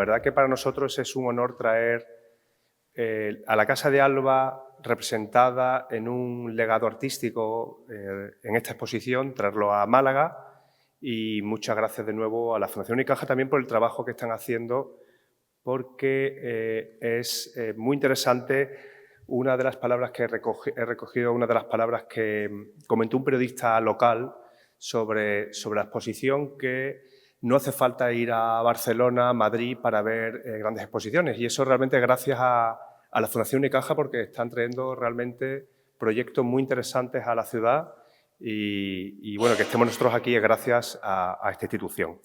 verdad que para nosotros es un honor traer a la Casa de Alba representada en un legado artístico en esta exposición, traerlo a Málaga, y muchas gracias de nuevo a la Fundación Unicaja también por el trabajo que están haciendo, porque es muy interesante. Una de las palabras que he recogido, una de las palabras que comentó un periodista local sobre la exposición, que no hace falta ir a Barcelona, Madrid para ver grandes exposiciones, y eso realmente gracias a la Fundación Unicaja, porque están trayendo realmente proyectos muy interesantes a la ciudad y bueno, que estemos nosotros aquí es gracias a esta institución.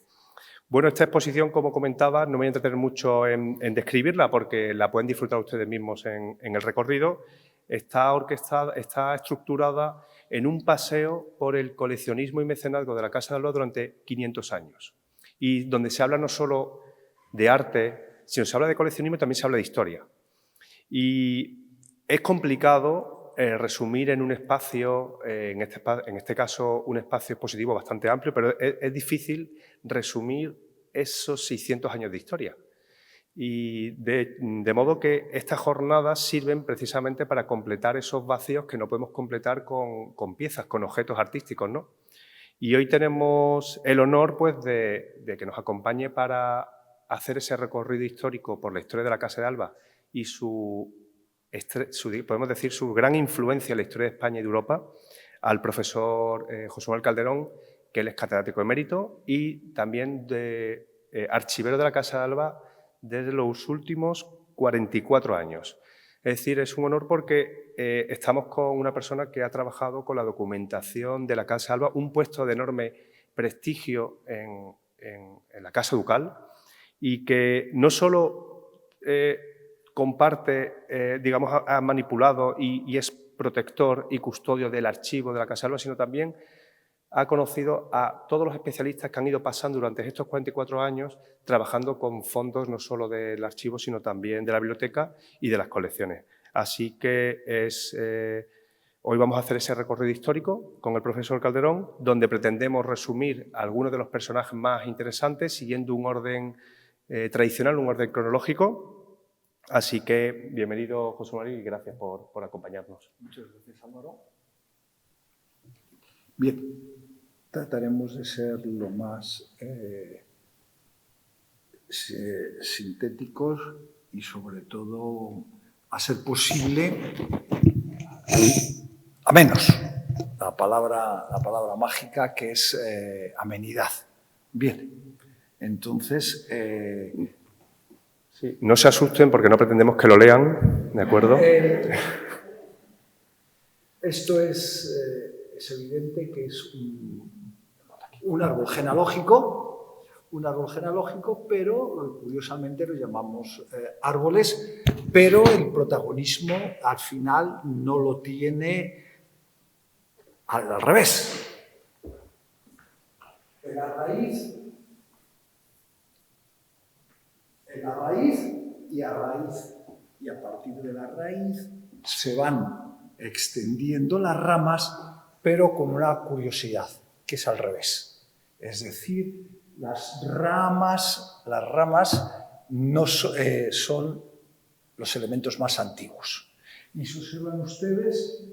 Bueno, esta exposición, como comentaba, no me voy a entretener mucho en describirla porque la pueden disfrutar ustedes mismos en el recorrido. Está orquestada, está estructurada en un paseo por el coleccionismo y mecenazgo de la Casa de Alba durante 500 años. Y donde se habla no solo de arte, sino se habla de coleccionismo y también se habla de historia. Y es complicado resumir en un espacio, en este caso un espacio expositivo bastante amplio, pero es difícil resumir esos 600 años de historia. Y de modo que estas jornadas sirven precisamente para completar esos vacíos que no podemos completar con piezas, con objetos artísticos, ¿no? Y hoy tenemos el honor, pues, de que nos acompañe para hacer ese recorrido histórico por la historia de la Casa de Alba y podemos decir, su gran influencia en la historia de España y de Europa, al profesor José Manuel Calderón, que él es catedrático emérito y también archivero de la Casa de Alba desde los últimos 44 años. Es decir, es un honor porque estamos con una persona que ha trabajado con la documentación de la Casa de Alba, un puesto de enorme prestigio en la Casa Ducal, y que no solo comparte, digamos, ha manipulado y es protector y custodio del archivo de la Casa de Alba, sino también ha conocido a todos los especialistas que han ido pasando durante estos 44 años trabajando con fondos no solo del archivo, sino también de la biblioteca y de las colecciones. Así que hoy vamos a hacer ese recorrido histórico con el profesor Calderón, donde pretendemos resumir algunos de los personajes más interesantes siguiendo un orden tradicional, un orden cronológico. Así que bienvenido, José María, y gracias por acompañarnos. Muchas gracias, Álvaro. Bien, trataremos de ser lo más sintéticos y, sobre todo, a ser posible, a menos. La palabra mágica, que es amenidad. Bien, entonces... Sí, no se asusten porque no pretendemos que lo lean, ¿de acuerdo? Esto es evidente que es un árbol genealógico, pero curiosamente lo llamamos árboles, pero el protagonismo al final no lo tiene al revés. En la raíz y a partir de la raíz se van extendiendo las ramas, pero con una curiosidad, que es al revés. Es decir, las ramas no son los elementos más antiguos. Y si observan ustedes,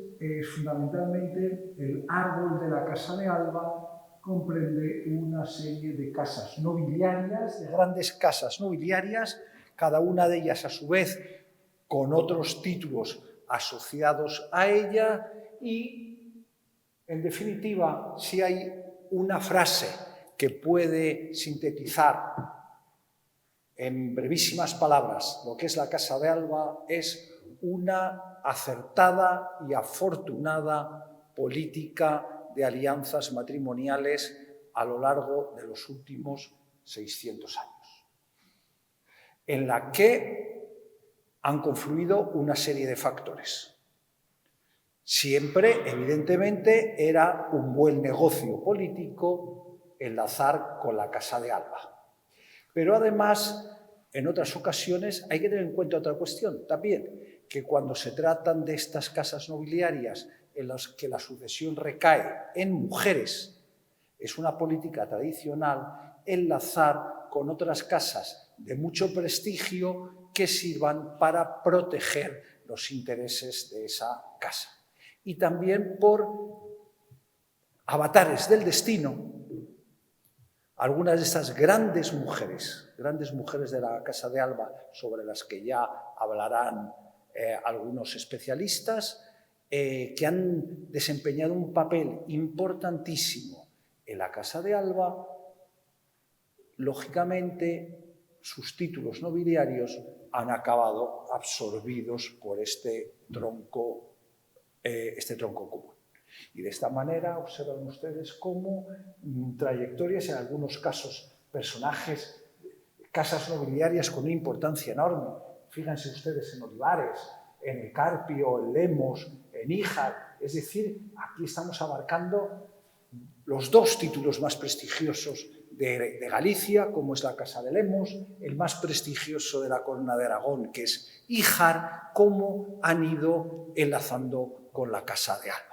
fundamentalmente el árbol de la Casa de Alba comprende una serie de casas nobiliarias, de grandes casas nobiliarias, cada una de ellas a su vez con otros títulos asociados a ella y, en definitiva, si hay una frase que puede sintetizar en brevísimas palabras lo que es la Casa de Alba, es una acertada y afortunada política de alianzas matrimoniales a lo largo de los últimos 600 años, en la que han confluido una serie de factores. Siempre, evidentemente, era un buen negocio político enlazar con la Casa de Alba. Pero además, en otras ocasiones, hay que tener en cuenta otra cuestión también, que cuando se tratan de estas casas nobiliarias en las que la sucesión recae en mujeres, es una política tradicional enlazar con otras casas de mucho prestigio que sirvan para proteger los intereses de esa casa. Y también por avatares del destino, algunas de estas grandes mujeres de la Casa de Alba, sobre las que ya hablarán algunos especialistas, que han desempeñado un papel importantísimo en la Casa de Alba, lógicamente sus títulos nobiliarios han acabado absorbidos por este tronco común. Y de esta manera observan ustedes cómo trayectorias, en algunos casos personajes, casas nobiliarias con una importancia enorme. Fíjense ustedes en Olivares, en el Carpio, en Lemos, en Híjar. Es decir, aquí estamos abarcando los dos títulos más prestigiosos de Galicia, como es la Casa de Lemos, el más prestigioso de la Corona de Aragón, que es Híjar, cómo han ido enlazando con la Casa de Alba.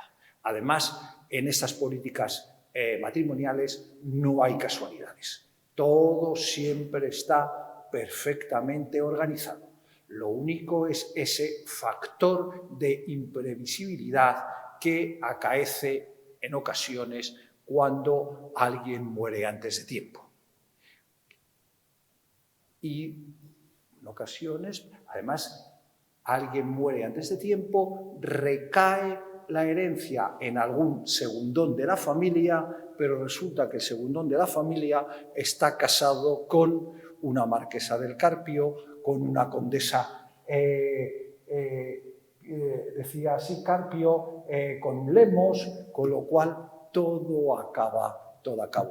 Además, en estas políticas matrimoniales no hay casualidades. Todo siempre está perfectamente organizado. Lo único es ese factor de imprevisibilidad que acaece en ocasiones cuando alguien muere antes de tiempo. Y en ocasiones, además, alguien muere antes de tiempo, recae la herencia en algún segundón de la familia, pero resulta que el segundón de la familia está casado con una marquesa del Carpio, con una condesa, decía así Carpio, con Lemos, con lo cual todo acaba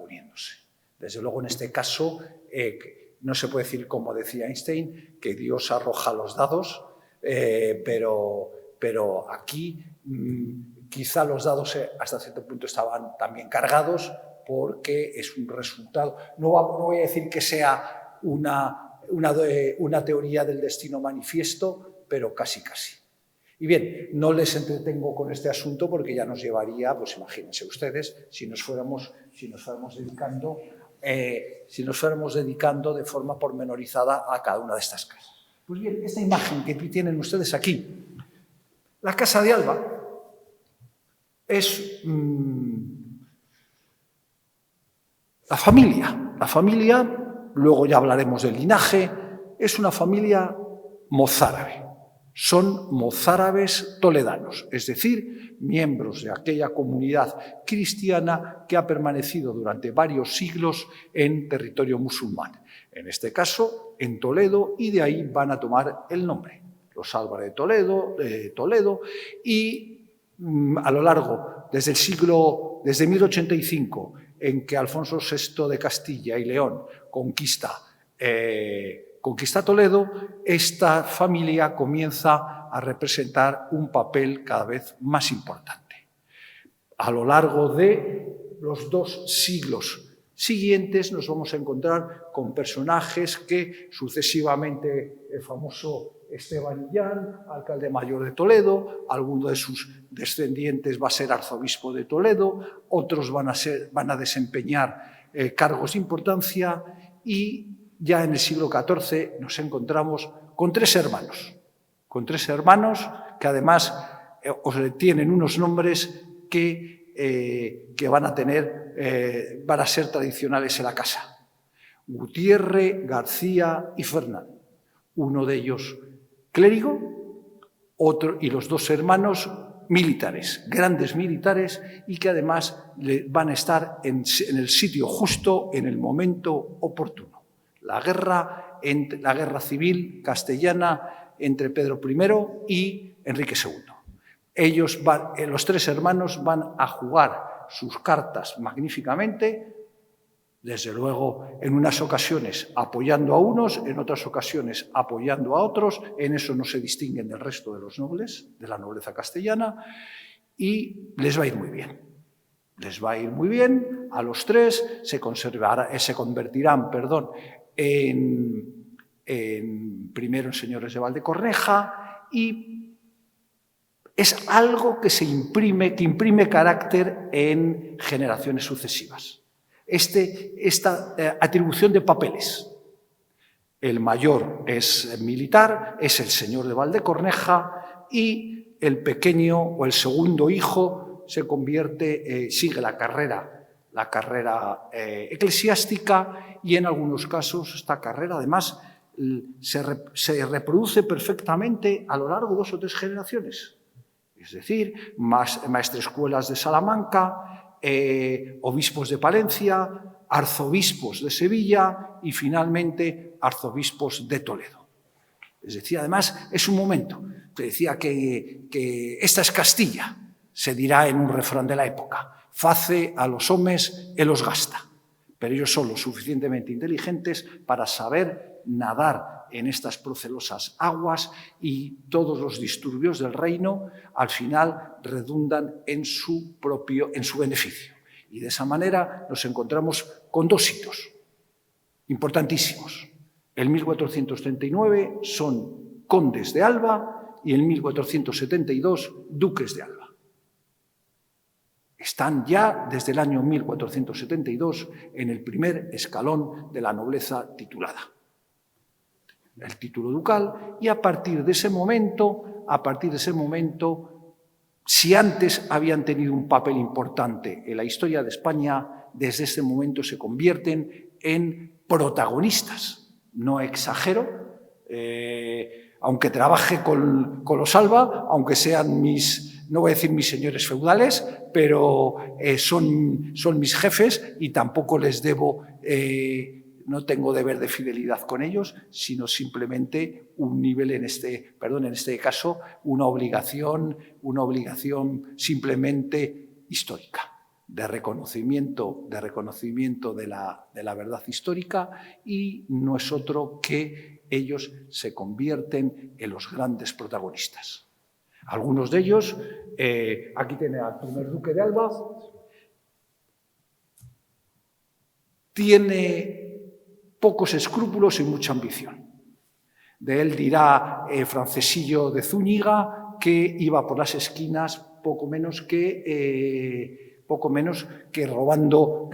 uniéndose. Desde luego, en este caso, no se puede decir, como decía Einstein, que Dios arroja los dados, pero aquí quizá los dados hasta cierto punto estaban también cargados, porque es un resultado. No voy a decir que sea una teoría del destino manifiesto, pero casi. Y bien, no les entretengo con este asunto porque ya nos llevaría, pues imagínense ustedes, si nos fuéramos dedicando de forma pormenorizada a cada una de estas casas. Pues bien, esta imagen que tienen ustedes aquí, la Casa de Alba, es la familia. La familia, luego ya hablaremos del linaje, es una familia mozárabe. Son mozárabes toledanos, es decir, miembros de aquella comunidad cristiana que ha permanecido durante varios siglos en territorio musulmán. En este caso, en Toledo, y de ahí van a tomar el nombre. Los Álvarez de Toledo, y a lo largo, desde 1085, en que Alfonso VI de Castilla y León conquista Toledo, esta familia comienza a representar un papel cada vez más importante. A lo largo de los 2 siglos siguientes nos vamos a encontrar con personajes que sucesivamente, el famoso Esteban Illán, alcalde mayor de Toledo, alguno de sus descendientes va a ser arzobispo de Toledo, otros van a desempeñar cargos de importancia, y ya en el siglo XIV nos encontramos con 3 hermanos. Con 3 hermanos que además tienen unos nombres que van a ser tradicionales en la casa. Gutiérrez, García y Fernán. Uno de ellos clérigo, y los 2 hermanos militares, grandes militares, y que además van a estar en el sitio justo, en el momento oportuno. La guerra civil castellana entre Pedro I y Enrique II. Los 3 hermanos van a jugar sus cartas magníficamente, desde luego en unas ocasiones apoyando a unos, en otras ocasiones apoyando a otros, en eso no se distinguen del resto de los nobles, de la nobleza castellana, y les va a ir muy bien. Les va a ir muy bien a los 3, se convertirán primero en señores de Valdecorneja, y es algo que imprime carácter en generaciones sucesivas. Esta atribución de papeles. El mayor es militar, es el señor de Valdecorneja, y el pequeño o el segundo hijo se convierte, sigue la carrera eclesiástica, y en algunos casos esta carrera además se reproduce perfectamente a lo largo de 2 o 3 generaciones. Es decir, maestrescuelas de Salamanca, obispos de Palencia, arzobispos de Sevilla y finalmente arzobispos de Toledo. Es decir, además es un momento. Te decía que esta es Castilla, se dirá en un refrán de la época: face a los homes e los gasta. Pero ellos son lo suficientemente inteligentes para saber nadar en estas procelosas aguas, y todos los disturbios del reino al final redundan en su beneficio. Y de esa manera nos encontramos con 2 hitos importantísimos. En 1439 son condes de Alba y en 1472 duques de Alba. Están ya desde el año 1472 en el primer escalón de la nobleza titulada, el título ducal, y a partir de ese momento, si antes habían tenido un papel importante en la historia de España, desde ese momento se convierten en protagonistas. No exagero, aunque trabaje con los Alba, aunque sean no voy a decir mis señores feudales, pero son mis jefes, y tampoco les debo, no tengo deber de fidelidad con ellos, sino simplemente un nivel en este caso, una obligación simplemente histórica, de reconocimiento de la verdad histórica, y no es otro que ellos se convierten en los grandes protagonistas. Algunos de ellos, aquí tiene al primer duque de Alba, tiene pocos escrúpulos y mucha ambición. De él dirá Francesillo de Zúñiga que iba por las esquinas poco menos que robando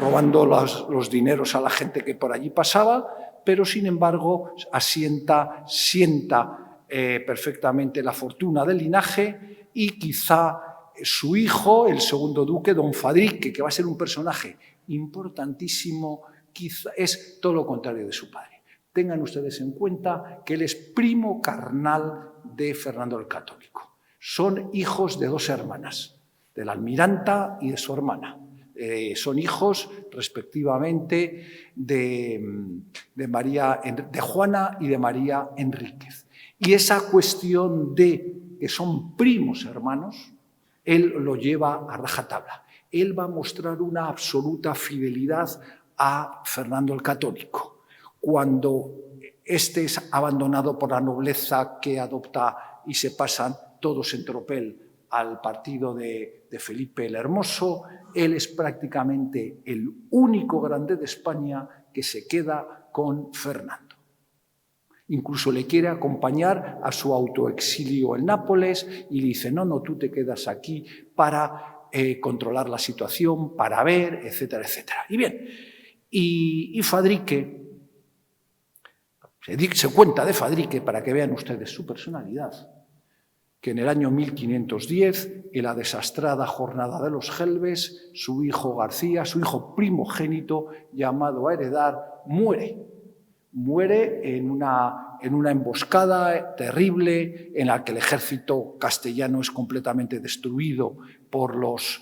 los dineros a la gente que por allí pasaba, pero sin embargo sienta perfectamente la fortuna del linaje, y quizá su hijo, el segundo duque, don Fadrique, que va a ser un personaje importantísimo, quizá es todo lo contrario de su padre. Tengan ustedes en cuenta que él es primo carnal de Fernando el Católico. Son hijos de 2 hermanas, de la almiranta y de su hermana. Son hijos, respectivamente, de Juana y de María Enríquez. Y esa cuestión de que son primos hermanos, él lo lleva a rajatabla. Él va a mostrar una absoluta fidelidad a Fernando el Católico. Cuando éste es abandonado por la nobleza que adopta y se pasan todos en tropel al partido de Felipe el Hermoso, él es prácticamente el único grande de España que se queda con Fernando. Incluso le quiere acompañar a su autoexilio en Nápoles y le dice: no, tú te quedas aquí para controlar la situación, para ver, etcétera, etcétera. Y bien, y Fadrique, se cuenta de Fadrique, para que vean ustedes su personalidad, que en el año 1510, en la desastrada jornada de los Gelbes, su hijo García, su hijo primogénito, llamado a heredar, muere en una emboscada terrible en la que el ejército castellano es completamente destruido por los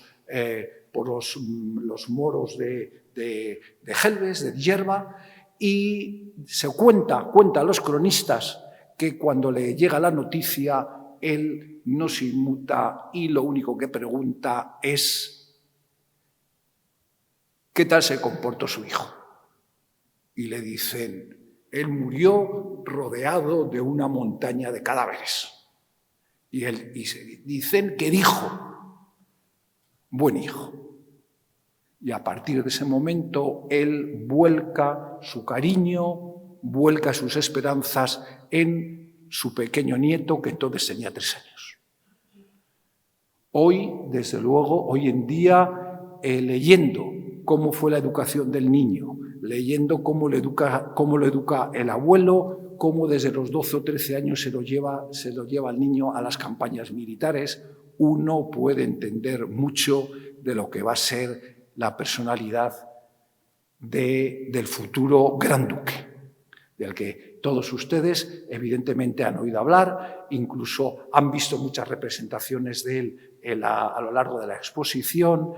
moros de Gelbes, de Yerba, y se cuentan los cronistas que cuando le llega la noticia, él no se inmuta y lo único que pregunta es: ¿qué tal se comportó su hijo? Y le dicen: él murió rodeado de una montaña de cadáveres. Y dicen que dijo: buen hijo. Y a partir de ese momento él vuelca su cariño, vuelca sus esperanzas en su pequeño nieto, que entonces tenía 3 años. Hoy, desde luego, hoy en día, leyendo cómo fue la educación del niño leyendo cómo lo educa el abuelo, cómo desde los 12 o 13 años se lo lleva al niño a las campañas militares, uno puede entender mucho de lo que va a ser la personalidad del futuro Gran Duque, del que todos ustedes evidentemente han oído hablar, incluso han visto muchas representaciones de él a lo largo de la exposición.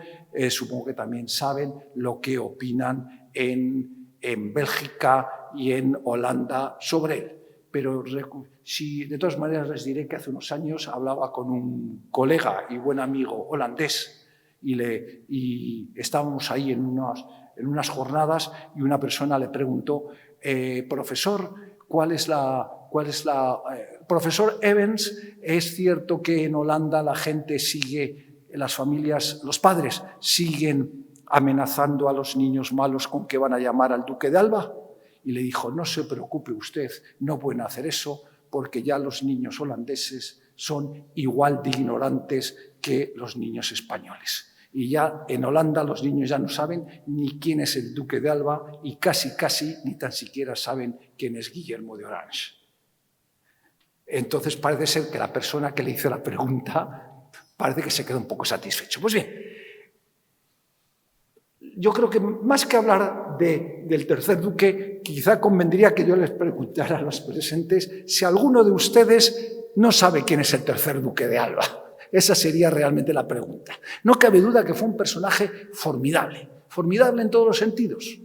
Supongo que también saben lo que opinan en Bélgica y en Holanda sobre él. Pero de todas maneras les diré que hace unos años hablaba con un colega y buen amigo holandés y estábamos ahí en unas jornadas y una persona le preguntó, profesor, profesor Evans, ¿es cierto que en Holanda la gente las familias, los padres siguen amenazando a los niños malos con que van a llamar al duque de Alba? Y le dijo, no se preocupe usted, no pueden hacer eso porque ya los niños holandeses son igual de ignorantes que los niños españoles. Y ya en Holanda los niños ya no saben ni quién es el duque de Alba y casi ni tan siquiera saben quién es Guillermo de Orange. Entonces parece ser que la persona que le hizo la pregunta parece que se quedó un poco satisfecho. Pues bien, yo creo que más que hablar del tercer duque, quizá convendría que yo les preguntara a los presentes si alguno de ustedes no sabe quién es el tercer duque de Alba. Esa sería realmente la pregunta. No cabe duda que fue un personaje formidable en todos los sentidos.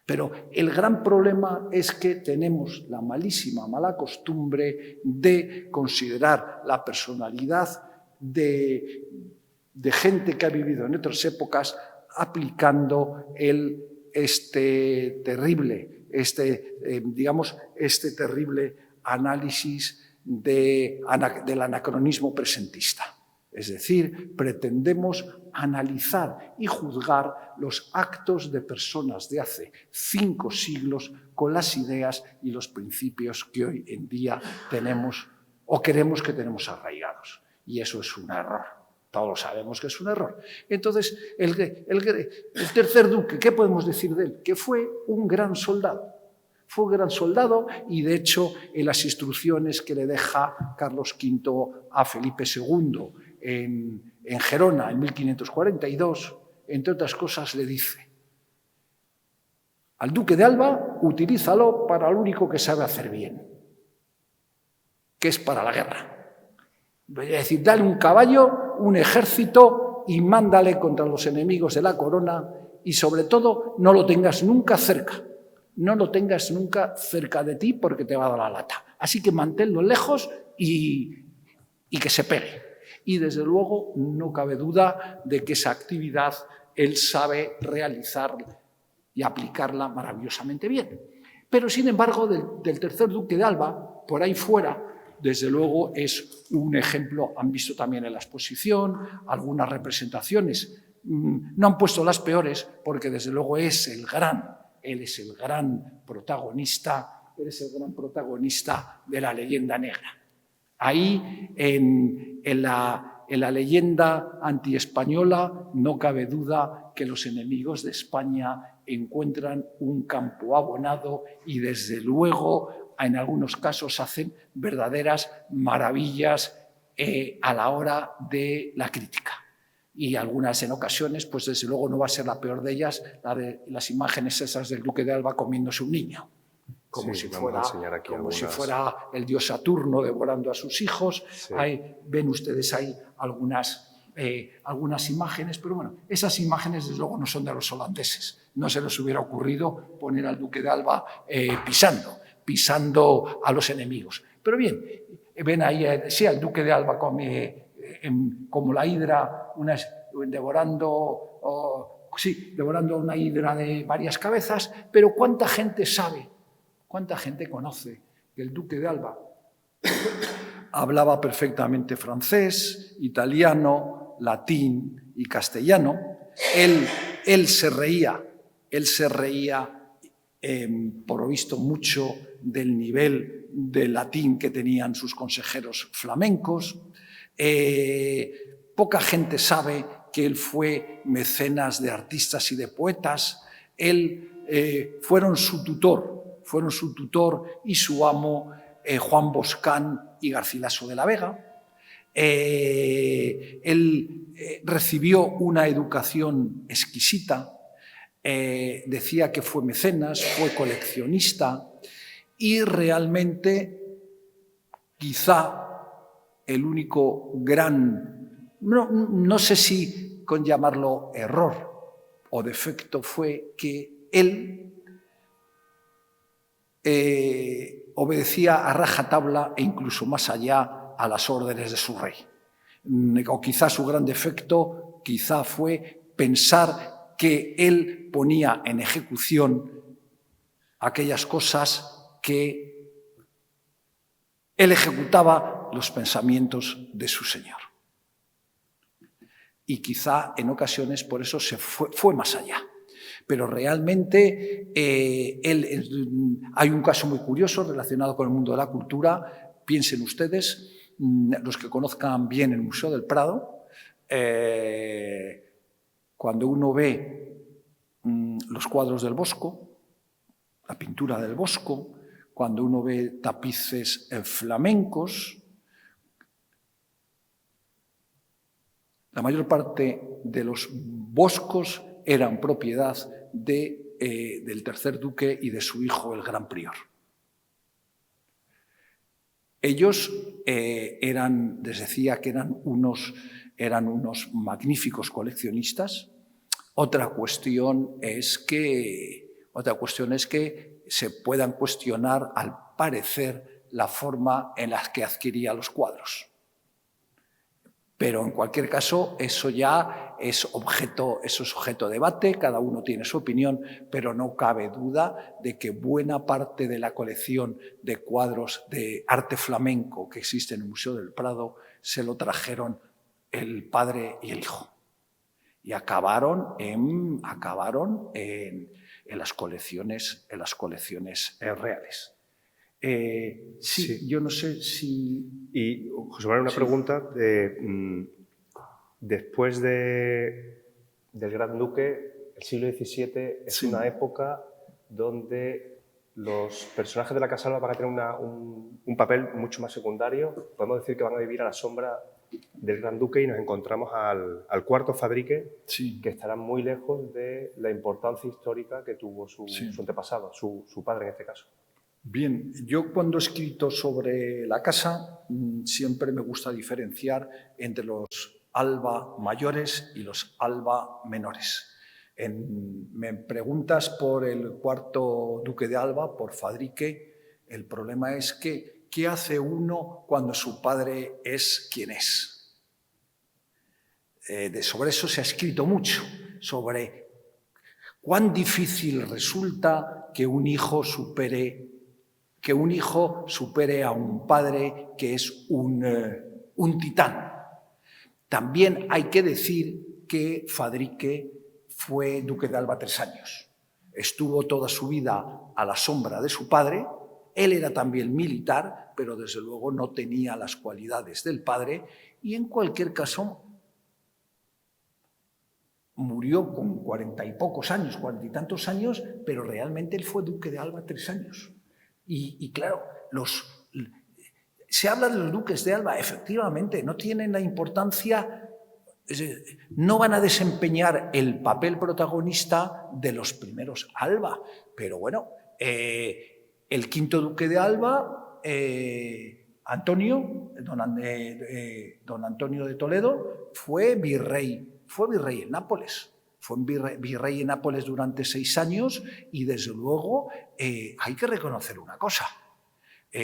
Pero el gran problema es que tenemos la mala costumbre de considerar la personalidad de gente que ha vivido en otras épocas aplicando este terrible análisis del anacronismo presentista. Es decir, pretendemos analizar y juzgar los actos de personas de hace 5 siglos con las ideas y los principios que hoy en día tenemos o queremos que tenemos arraigados. Y eso es un error. Todos sabemos que es un error. Entonces, el tercer duque, ¿qué podemos decir de él? Que fue un gran soldado. Fue un gran soldado y, de hecho, en las instrucciones que le deja Carlos V a Felipe II en Gerona en 1542, entre otras cosas, le dice: al duque de Alba, utilízalo para lo único que sabe hacer bien, que es para la guerra. Es decir, dale un caballo, un ejército y mándale contra los enemigos de la corona y, sobre todo, no lo tengas nunca cerca. No lo tengas nunca cerca de ti porque te va a dar la lata. Así que manténlo lejos y que se pegue. Y desde luego no cabe duda de que esa actividad él sabe realizar y aplicarla maravillosamente bien. Pero sin embargo del tercer duque de Alba, por ahí fuera, desde luego es un ejemplo, han visto también en la exposición, algunas representaciones. No han puesto las peores porque desde luego él es el gran protagonista de la leyenda negra. Ahí, en la leyenda antiespañola, no cabe duda que los enemigos de España encuentran un campo abonado y, desde luego, en algunos casos hacen verdaderas maravillas a la hora de la crítica. Y algunas en ocasiones, pues desde luego no va a ser la peor de ellas, las imágenes esas del duque de Alba comiéndose un niño. Como si fuera el dios Saturno devorando a sus hijos. Sí. Ven ustedes ahí algunas imágenes, pero bueno, esas imágenes desde luego no son de los holandeses. No se les hubiera ocurrido poner al duque de Alba pisando a los enemigos. Pero bien, ven ahí, sí, al duque de Alba como la hidra, devorando una hidra de varias cabezas, pero ¿cuánta gente sabe? ¿Cuánta gente conoce que el duque de Alba hablaba perfectamente francés, italiano, latín y castellano? Él se reía, por lo visto, mucho del nivel de latín que tenían sus consejeros flamencos. Poca gente sabe que él fue mecenas de artistas y de poetas. Él fueron su tutor y su amo Juan Boscán y Garcilaso de la Vega. Él recibió una educación exquisita, decía que fue mecenas, fue coleccionista y realmente quizá el único gran, no sé si con llamarlo error o defecto, fue que él obedecía a rajatabla e incluso más allá a las órdenes de su rey. O quizá su gran defecto quizá fue pensar que él ponía en ejecución aquellas cosas que él ejecutaba los pensamientos de su señor. Y quizá en ocasiones por eso se fue más allá. Pero realmente hay un caso muy curioso relacionado con el mundo de la cultura. Piensen ustedes, los que conozcan bien el Museo del Prado, cuando uno ve los cuadros del Bosco, la pintura del Bosco, cuando uno ve tapices flamencos, la mayor parte de los Boscos eran propiedad del tercer duque y de su hijo, el gran prior. Ellos les decía que eran unos magníficos coleccionistas. Otra cuestión es que se puedan cuestionar, al parecer, la forma en la que adquiría los cuadros. Pero en cualquier caso, eso ya es objeto de debate, cada uno tiene su opinión, pero no cabe duda de que buena parte de la colección de cuadros de arte flamenco que existe en el Museo del Prado se lo trajeron el padre y el hijo. Y acabaron en las colecciones reales. Sí, yo no sé si... Y, José Manuel, una pregunta. Después del Gran Duque, el siglo XVII es una época donde los personajes de la Casa Alba van a tener un papel mucho más secundario. Podemos decir que van a vivir a la sombra del Gran Duque y nos encontramos al cuarto Fadrique, que estará muy lejos de la importancia histórica que tuvo su antepasado, su padre en este caso. Bien, yo cuando he escrito sobre la casa siempre me gusta diferenciar entre los Alba mayores y los Alba menores. Me preguntas por el cuarto duque de Alba, por Fadrique, el problema es que ¿qué hace uno cuando su padre es quien es? Sobre eso se ha escrito mucho, sobre cuán difícil resulta que un hijo supere a un padre que es un titán. También hay que decir que Fadrique fue duque de Alba 3 años. Estuvo toda su vida a la sombra de su padre. Él era también militar, pero desde luego no tenía las cualidades del padre y en cualquier caso murió con 40 y pocos años, 40 y tantos años, pero realmente él fue duque de Alba 3 años. Y claro, se habla de los duques de Alba, efectivamente, no tienen la importancia, no van a desempeñar el papel protagonista de los primeros Alba, pero bueno, el quinto duque de Alba, don Antonio de Toledo, fue virrey en Nápoles. Fue virrey en Nápoles durante 6 años y, desde luego, hay que reconocer una cosa.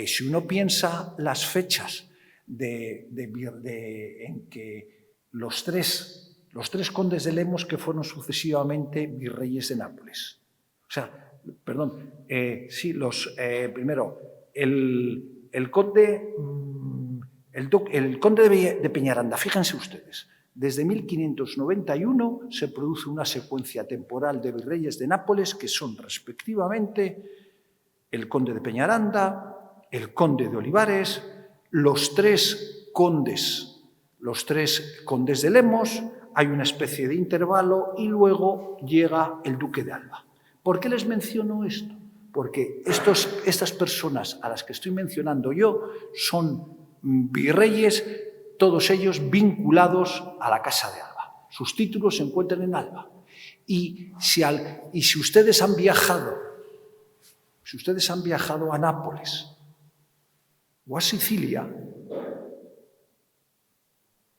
Si uno piensa las fechas en que los tres condes de Lemos que fueron sucesivamente virreyes de Nápoles. Primero, el conde de Peñaranda, fíjense ustedes. Desde 1591 se produce una secuencia temporal de virreyes de Nápoles que son respectivamente el conde de Peñaranda, el conde de Olivares, los tres condes de Lemos, hay una especie de intervalo y luego llega el duque de Alba. ¿Por qué les menciono esto? Porque estas personas a las que estoy mencionando yo son virreyes, todos ellos vinculados a la Casa de Alba. Sus títulos se encuentran en Alba. Y si ustedes han viajado a Nápoles o a Sicilia,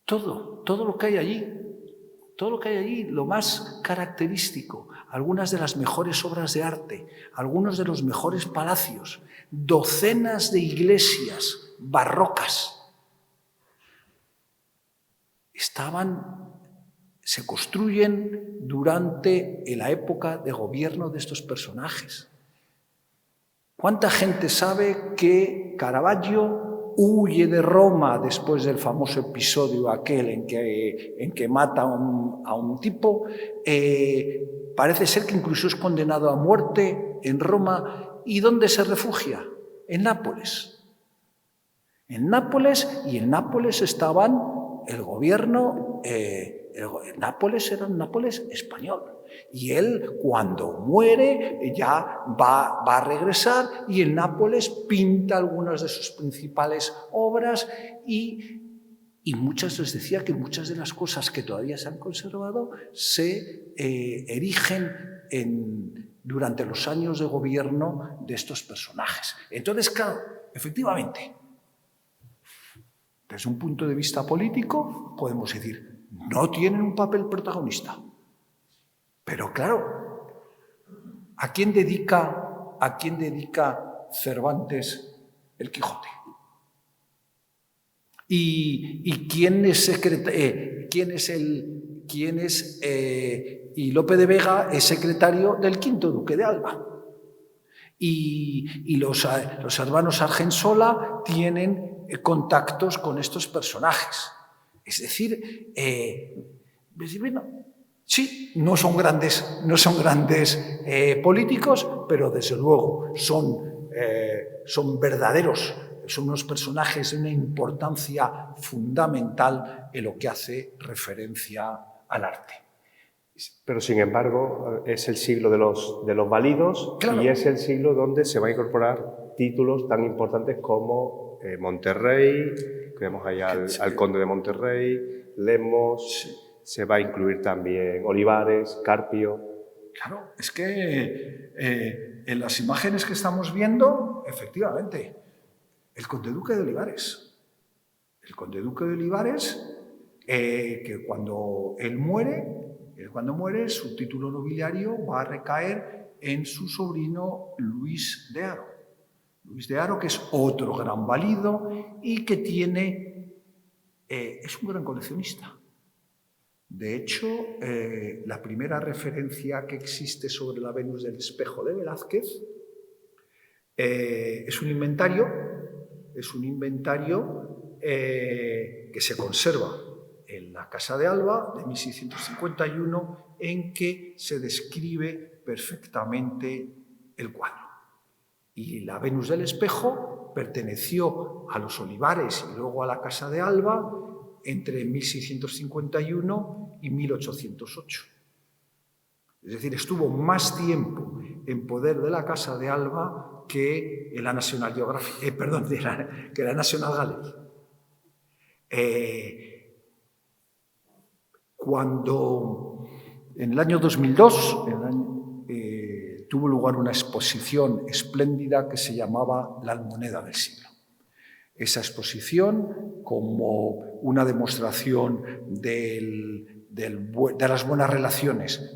todo lo que hay allí, lo más característico, algunas de las mejores obras de arte, algunos de los mejores palacios, docenas de iglesias barrocas, se construyen durante la época de gobierno de estos personajes. ¿Cuánta gente sabe que Caravaggio huye de Roma después del famoso episodio aquel en que mata a un tipo? Parece ser que incluso es condenado a muerte en Roma. ¿Y dónde se refugia? En Nápoles. En Nápoles estaban el gobierno, Nápoles era un Nápoles español. Y él, cuando muere, ya va a regresar y en Nápoles pinta algunas de sus principales obras y les decía que muchas de las cosas que todavía se han conservado se erigen durante los años de gobierno de estos personajes. Entonces, claro, efectivamente, desde un punto de vista político, podemos decir, no tienen un papel protagonista. Pero claro, ¿a quién dedica Cervantes el Quijote? ¿Y quién es y Lope de Vega es secretario del quinto duque de Alba? Y los hermanos Argensola tienen contactos con estos personajes. Es decir, sí, no son grandes políticos, pero desde luego son verdaderos, son unos personajes de una importancia fundamental en lo que hace referencia al arte. Pero, sin embargo, es el siglo de los válidos, claro. Y es el siglo donde se van a incorporar títulos tan importantes como Monterrey, tenemos ahí al conde de Monterrey, Lemos, sí. Se va a incluir también Olivares, Carpio. Claro, es que en las imágenes que estamos viendo, efectivamente, el conde duque de Olivares. El conde duque de Olivares, que cuando muere, su título nobiliario va a recaer en su sobrino Luis de Haro. Luis de Haro, que es otro gran válido y que es un gran coleccionista. De hecho, la primera referencia que existe sobre la Venus del Espejo de Velázquez es un inventario que se conserva en la Casa de Alba de 1651, en que se describe perfectamente el cuadro. Y la Venus del Espejo perteneció a los Olivares y luego a la Casa de Alba entre 1651 y 1808. Es decir, estuvo más tiempo en poder de la Casa de Alba que la National Geographic, que la National Gallery. Cuando en el año 2002 tuvo lugar una exposición espléndida que se llamaba La Almoneda del Siglo. Esa exposición, como una demostración de las buenas relaciones,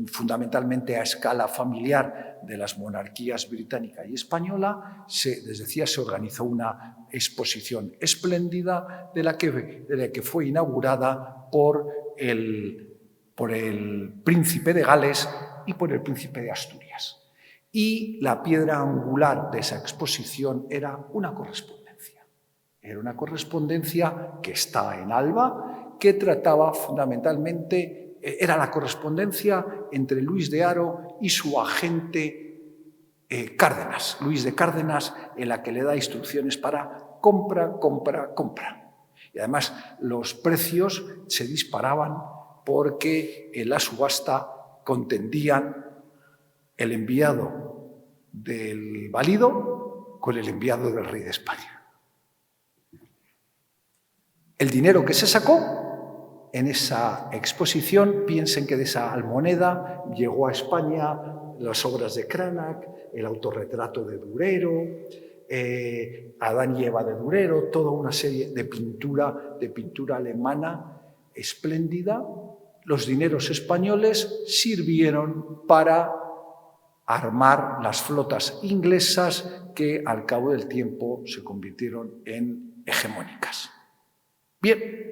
fundamentalmente a escala familiar, de las monarquías británica y española, les decía, se organizó una exposición espléndida de la que fue inaugurada por el príncipe de Gales y por el príncipe de Asturias. Y la piedra angular de esa exposición era una correspondencia. Era una correspondencia que está en Alba, que trataba fundamentalmente, era la correspondencia entre Luis de Haro y su agente Cárdenas, Luis de Cárdenas, en la que le da instrucciones para compra. Y además los precios se disparaban porque en la subasta contendían el enviado del valido con el enviado del rey de España. El dinero que se sacó en esa exposición, piensen que de esa almoneda llegó a España las obras de Cranach, el autorretrato de Durero, Adán y Eva de Durero, toda una serie de pintura alemana espléndida. Los dineros españoles sirvieron para armar las flotas inglesas que al cabo del tiempo se convirtieron en hegemónicas. Bien,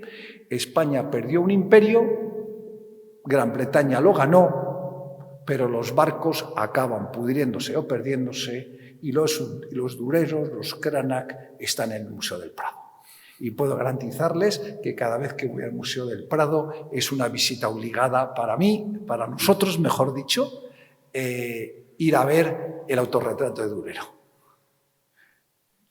España perdió un imperio, Gran Bretaña lo ganó, pero los barcos acaban pudriéndose o perdiéndose y los Dureros, los Cranach, están en el Museo del Prado. Y puedo garantizarles que cada vez que voy al Museo del Prado es una visita obligada para mí, para nosotros, mejor dicho, ir a ver el autorretrato de Durero.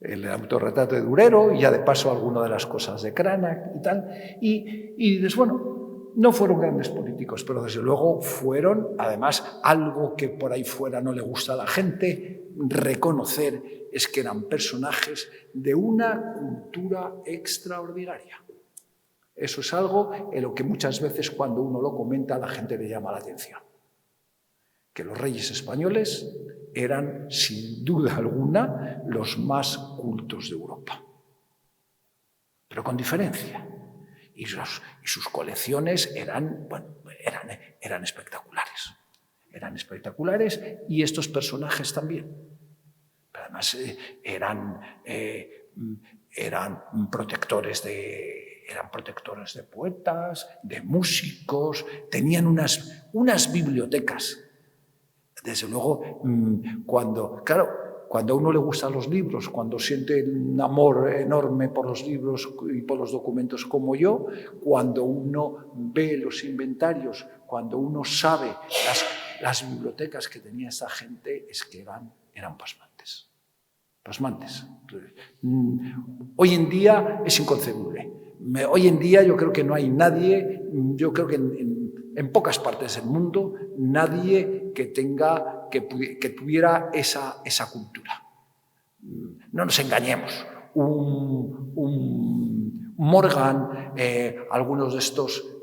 El autorretrato de Durero y ya de paso alguna de las cosas de Cranach y tal. Y dices, bueno, no fueron grandes políticos, pero desde luego fueron, además, algo que por ahí fuera no le gusta a la gente, reconocer es que eran personajes de una cultura extraordinaria. Eso es algo en lo que muchas veces cuando uno lo comenta a la gente le llama la atención. Que los reyes españoles eran, sin duda alguna, los más cultos de Europa. Pero con diferencia. Y sus colecciones eran espectaculares. Eran espectaculares y estos personajes también. Pero además eran protectores de poetas, de músicos, tenían unas bibliotecas. Desde luego, cuando a uno le gustan los libros, cuando siente un amor enorme por los libros y por los documentos como yo, cuando uno ve los inventarios, cuando uno sabe las bibliotecas que tenía esa gente, es que eran pasmantes. Pasmantes. Hoy en día es inconcebible. Hoy en día yo creo que no hay nadie, yo creo que en pocas partes del mundo, nadie que tuviera esa cultura. No nos engañemos. Un Morgan, algunos de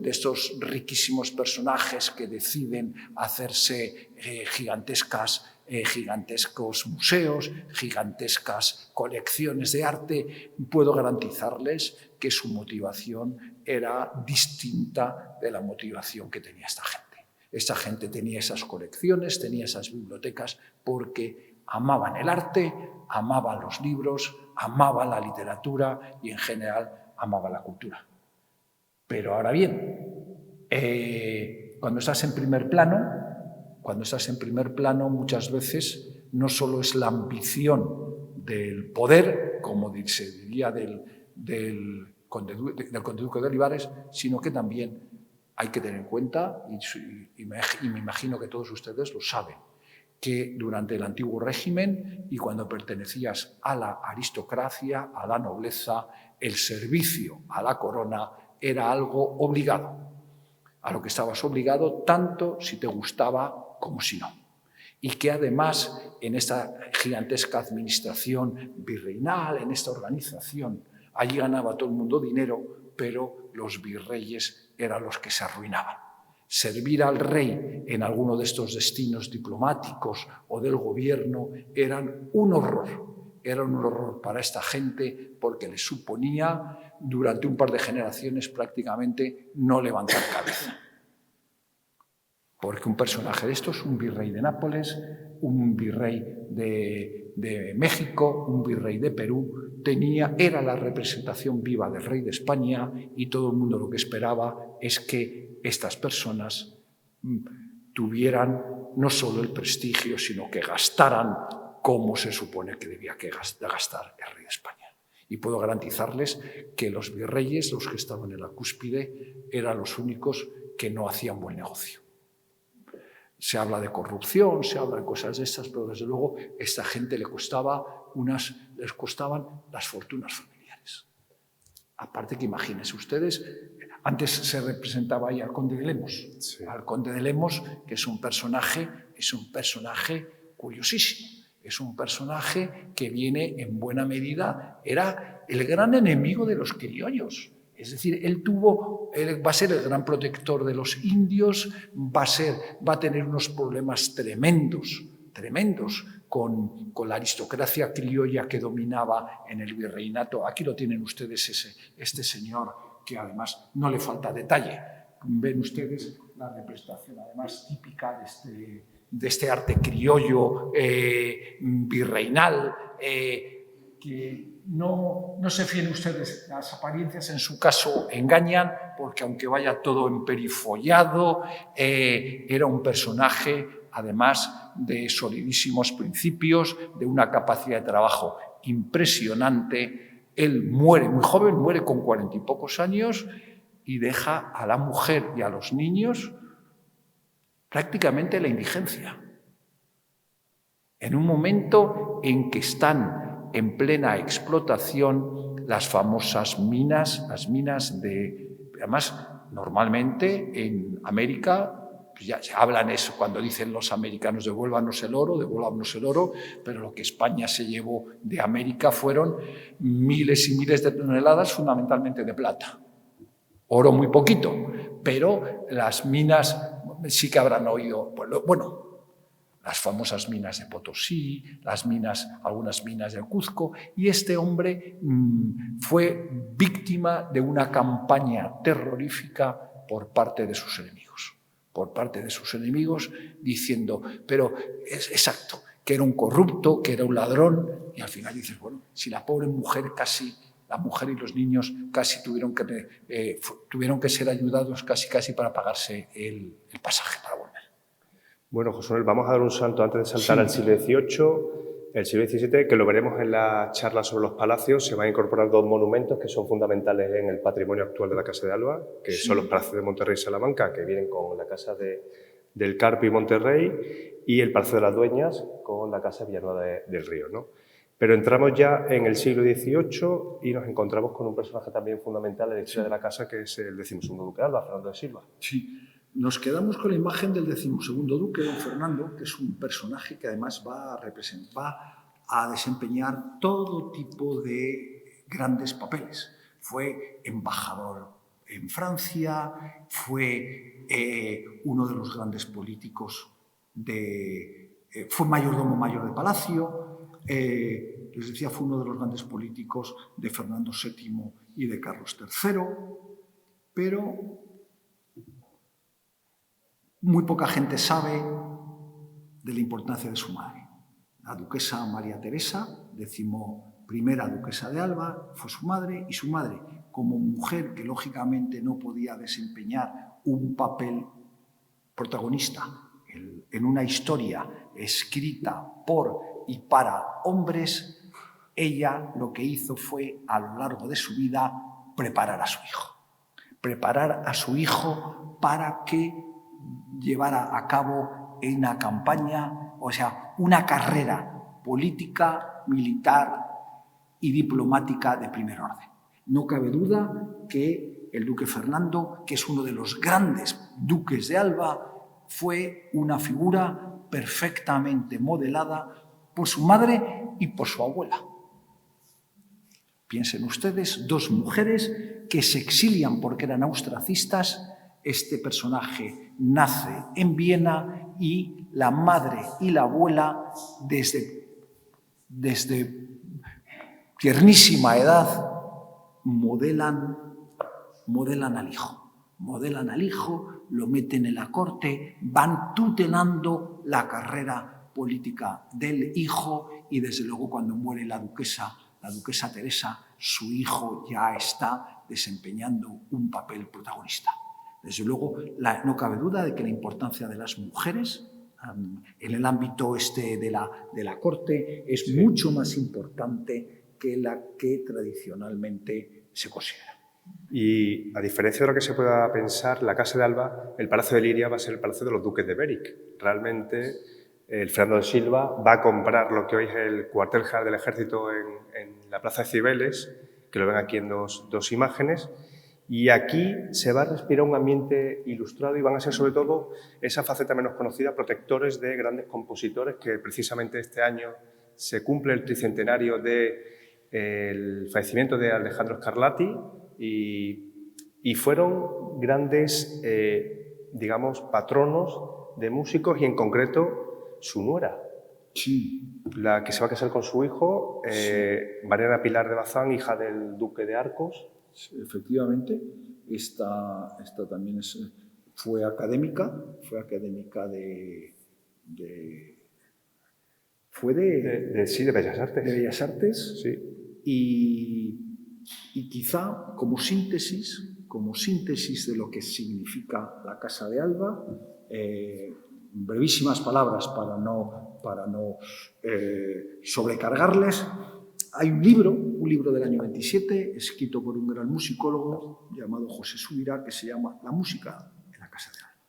estos riquísimos personajes que deciden hacerse gigantescos museos, gigantescas colecciones de arte, puedo garantizarles que su motivación era distinta de la motivación que tenía esta gente. Esta gente tenía esas colecciones, tenía esas bibliotecas porque amaban el arte, amaban los libros, amaban la literatura y en general amaban la cultura. Pero ahora bien, cuando estás en primer plano muchas veces no solo es la ambición del poder, como se diría del conde duque de Olivares, sino que también hay que tener en cuenta, y me imagino que todos ustedes lo saben, que durante el antiguo régimen y cuando pertenecías a la aristocracia, a la nobleza, el servicio a la corona era algo obligado, a lo que estabas obligado tanto si te gustaba como si no. Y que además en esta gigantesca administración virreinal, en esta organización, allí ganaba todo el mundo dinero, pero los virreyes eran los que se arruinaban. Servir al rey en alguno de estos destinos diplomáticos o del gobierno eran un horror para esta gente porque les suponía durante un par de generaciones prácticamente no levantar cabeza. Porque un personaje de estos, un virrey de Nápoles, un virrey de México, un virrey de Perú, era la representación viva del rey de España y todo el mundo lo que esperaba es que estas personas tuvieran no solo el prestigio, sino que gastaran como se supone que debía gastar el rey de España. Y puedo garantizarles que los virreyes, los que estaban en la cúspide, eran los únicos que no hacían buen negocio. Se habla de corrupción, se habla de cosas de estas, pero desde luego a esta gente les costaban las fortunas familiares. Aparte que imagínense ustedes, Antes se representaba ahí al conde de Lemos. Sí. Al conde de Lemos, que es un personaje curiosísimo. Es un personaje que viene en buena medida, era el gran enemigo de los criollos. Es decir, él va a ser el gran protector de los indios, va a tener unos problemas tremendos con la aristocracia criolla que dominaba en el virreinato. Aquí lo tienen ustedes, este señor, que además no le falta detalle. Ven ustedes la representación además típica de este arte criollo virreinal, que no se fíen ustedes, las apariencias en su caso engañan, porque aunque vaya todo emperifollado, era un personaje además de solidísimos principios, de una capacidad de trabajo impresionante. Él muere muy joven, muere con 40 y pocos años y deja a la mujer y a los niños prácticamente la indigencia. En un momento en que están en plena explotación las famosas minas, además, normalmente en América, pues ya se hablan eso cuando dicen los americanos devuélvanos el oro, pero lo que España se llevó de América fueron miles y miles de toneladas, fundamentalmente de plata. Oro muy poquito, pero las minas sí que habrán oído, bueno, las famosas minas de Potosí, algunas minas de Cuzco, y este hombre fue víctima de una campaña terrorífica por parte de sus enemigos, diciendo, pero es exacto, que era un corrupto, que era un ladrón, y al final dices, bueno, si la pobre mujer la mujer y los niños casi tuvieron que ser ayudados casi para pagarse el pasaje para volver. Bueno, José Manuel, vamos a dar un salto antes de saltar al siglo XVIII, el siglo XVII, que lo veremos en la charla sobre los palacios. Se van a incorporar dos monumentos que son fundamentales en el patrimonio actual de la Casa de Alba, que son los palacios de Monterrey y Salamanca, que vienen con la Casa del Carpio y Monterrey, y el Palacio de las Dueñas con la Casa de Villanueva del Río, ¿no? Pero entramos ya en el siglo XVIII y nos encontramos con un personaje también fundamental en la historia de la casa, que es el XII duque de Alba, Fernando de Silva. Sí, nos quedamos con la imagen del XII duque, don Fernando, que es un personaje que además va a desempeñar todo tipo de grandes papeles. Fue embajador en Francia, fue uno de los grandes políticos fue mayordomo mayor de palacio. Les decía, fue uno de los grandes políticos de Fernando VII y de Carlos III, pero muy poca gente sabe de la importancia de su madre. La duquesa María Teresa, 11ª duquesa de Alba, fue su madre, y su madre, como mujer que lógicamente no podía desempeñar un papel protagonista en una historia escrita por y para hombres, ella lo que hizo fue, a lo largo de su vida, preparar a su hijo para que llevara a cabo una campaña, o sea, una carrera política, militar y diplomática de primer orden. No cabe duda que el duque Fernando, que es uno de los grandes duques de Alba, fue una figura perfectamente modelada por su madre y por su abuela. Piensen ustedes, dos mujeres que se exilian porque eran austracistas. Este personaje nace en Viena y la madre y la abuela, desde tiernísima edad, modelan al hijo. Modelan al hijo, lo meten en la corte, van tutelando la carrera política del hijo, y desde luego cuando muere la duquesa Teresa, su hijo ya está desempeñando un papel protagonista. Desde luego, no cabe duda de que la importancia de las mujeres en el ámbito de la corte es mucho más importante que la que tradicionalmente se considera. Y a diferencia de lo que se pueda pensar, la Casa de Alba, el Palacio de Liria va a ser el Palacio de los Duques de Berwick. Realmente, el Fernando de Silva va a comprar lo que hoy es el cuartel general del ejército en la Plaza de Cibeles, que lo ven aquí en dos imágenes, Y aquí se va a respirar un ambiente ilustrado y van a ser sobre todo esa faceta menos conocida, protectores de grandes compositores, que precisamente este año se cumple el tricentenario del fallecimiento de Alejandro Scarlatti y fueron grandes, digamos, patronos de músicos y en concreto su nuera. Sí. La que se va a casar con su hijo, Sí. Mariana Pilar de Bazán, hija del duque de Arcos. Efectivamente, esta también fue académica de Bellas Artes. De Bellas Artes. Sí. Y quizá como síntesis de lo que significa la Casa de Alba, brevísimas palabras para no sobrecargarles. Hay un libro del año 27, escrito por un gran musicólogo llamado José Subirá, que se llama La música en la Casa de Alba.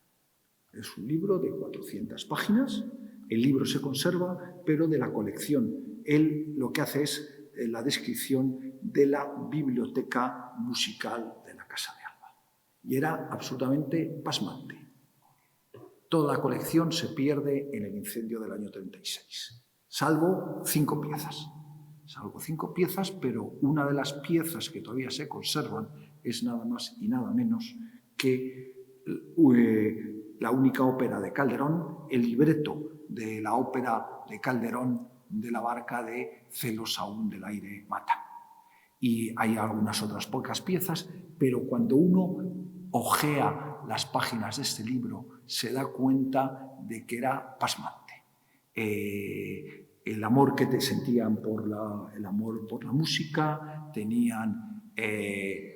Es un libro de 400 páginas. El libro se conserva, pero de la colección. Él lo que hace es la descripción de la biblioteca musical de la Casa de Alba. Y era absolutamente pasmante. Toda la colección se pierde en el incendio del año 36, salvo 5 piezas. Pero una de las piezas que todavía se conservan es nada más y nada menos que la única ópera de Calderón, el libreto de la ópera de Calderón de la barca de Celos aún del aire matan. Y hay algunas otras pocas piezas, pero cuando uno hojea las páginas de este libro se da cuenta de que era pasmante. El amor que te sentían por la música, tenían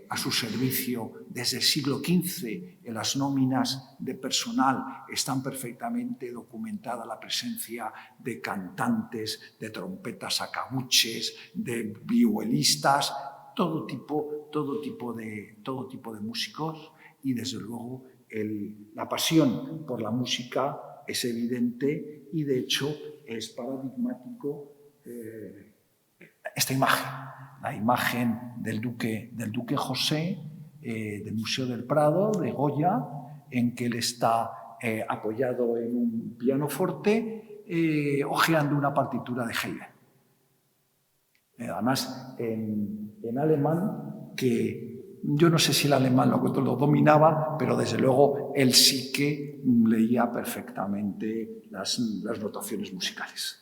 a su servicio desde el siglo XV, en las nóminas de personal están perfectamente documentada la presencia de cantantes, de trompetas acabuches, de vihuelistas, todo tipo de músicos, y desde luego la pasión por la música es evidente y de hecho es paradigmático esta imagen, la imagen del duque José del Museo del Prado de Goya, en que él está apoyado en un pianoforte hojeando una partitura de Haydn. Además en alemán, que yo no sé si el alemán lo dominaba, pero desde luego él sí que leía perfectamente las notaciones musicales.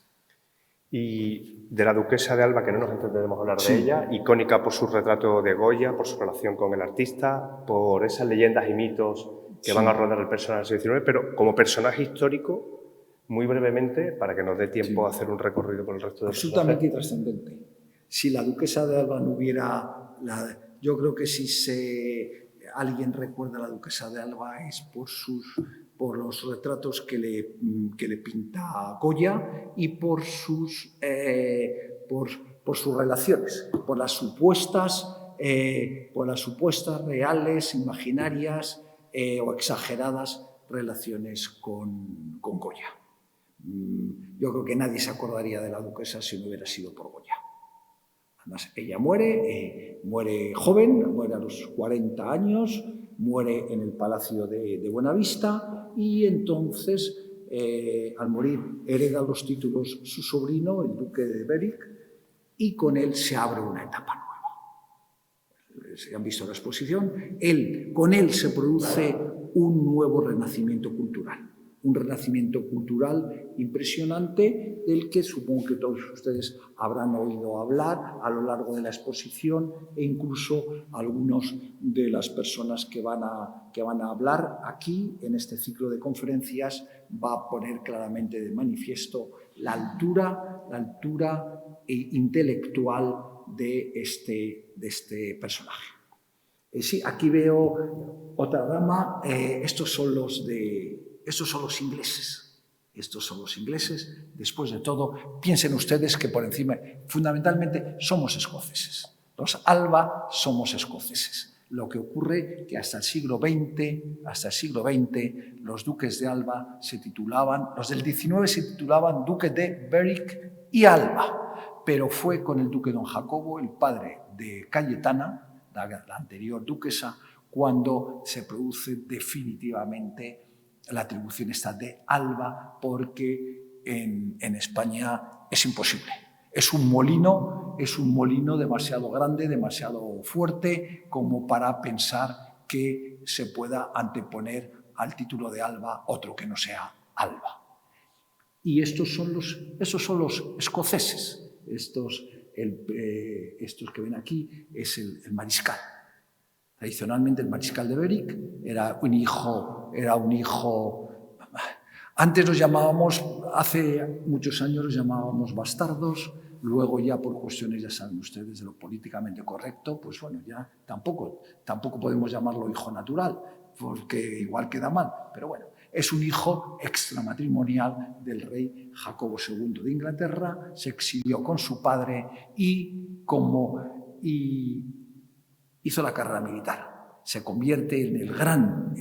Y de la duquesa de Alba, que no nos entendemos hablar de ella, icónica por su retrato de Goya, por su relación con el artista, por esas leyendas y mitos que van a rodar el personaje del siglo XIX, pero como personaje histórico, muy brevemente, para que nos dé tiempo a hacer un recorrido por el resto de los absolutamente y trascendente. Si la duquesa de Alba no hubiera... Yo creo que si alguien recuerda a la duquesa de Alba es por los retratos que le pinta Goya y por sus relaciones, por las supuestas reales, imaginarias o exageradas relaciones con Goya. Yo creo que nadie se acordaría de la duquesa si no hubiera sido por Goya. Además, ella muere joven, muere a los 40 años, muere en el Palacio de Buenavista y entonces, al morir, hereda los títulos su sobrino, el duque de Berwick, y con él se abre una etapa nueva. Se han visto la exposición. Con él se produce un nuevo renacimiento cultural. Un renacimiento cultural impresionante del que supongo que todos ustedes habrán oído hablar a lo largo de la exposición e incluso algunos de las personas que van a hablar aquí en este ciclo de conferencias va a poner claramente de manifiesto la altura intelectual de este personaje. Sí, aquí veo otra rama. Estos son los ingleses. Después de todo, piensen ustedes que por encima, fundamentalmente, somos escoceses. Los Alba somos escoceses. Lo que ocurre que hasta el siglo XX, los duques de Alba los del XIX se titulaban duques de Berwick y Alba, pero fue con el duque don Jacobo, el padre de Cayetana, la anterior duquesa, cuando se produce definitivamente la atribución esta de Alba, porque en España es imposible. Es un molino demasiado grande, demasiado fuerte, como para pensar que se pueda anteponer al título de Alba otro que no sea Alba. Y esos son los escoceses. Estos que ven aquí es el mariscal. Tradicionalmente el mariscal de Berwick era un hijo. Antes los llamábamos, hace muchos años los llamábamos bastardos. Luego ya por cuestiones, ya saben ustedes, de lo políticamente correcto, pues bueno, ya tampoco podemos llamarlo hijo natural, porque igual queda mal. Pero bueno, es un hijo extramatrimonial del rey Jacobo II de Inglaterra, se exilió con su padre y hizo la carrera militar. Se convierte en el gran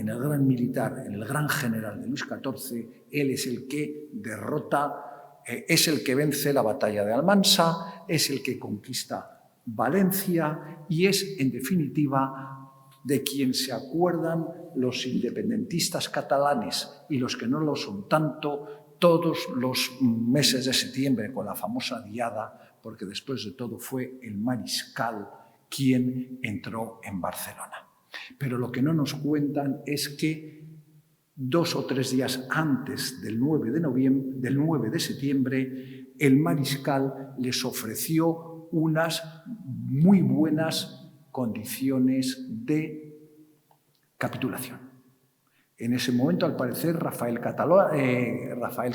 militar, en el gran general de Luis XIV. Él es el que derrota, es el que vence la batalla de Almansa, es el que conquista Valencia y es, en definitiva, de quien se acuerdan los independentistas catalanes y los que no lo son tanto todos los meses de septiembre con la famosa diada, porque después de todo fue el mariscal quien entró en Barcelona. Pero lo que no nos cuentan es que 2 o 3 días antes del 9 de septiembre, el mariscal les ofreció unas muy buenas condiciones de capitulación. En ese momento, al parecer, Rafael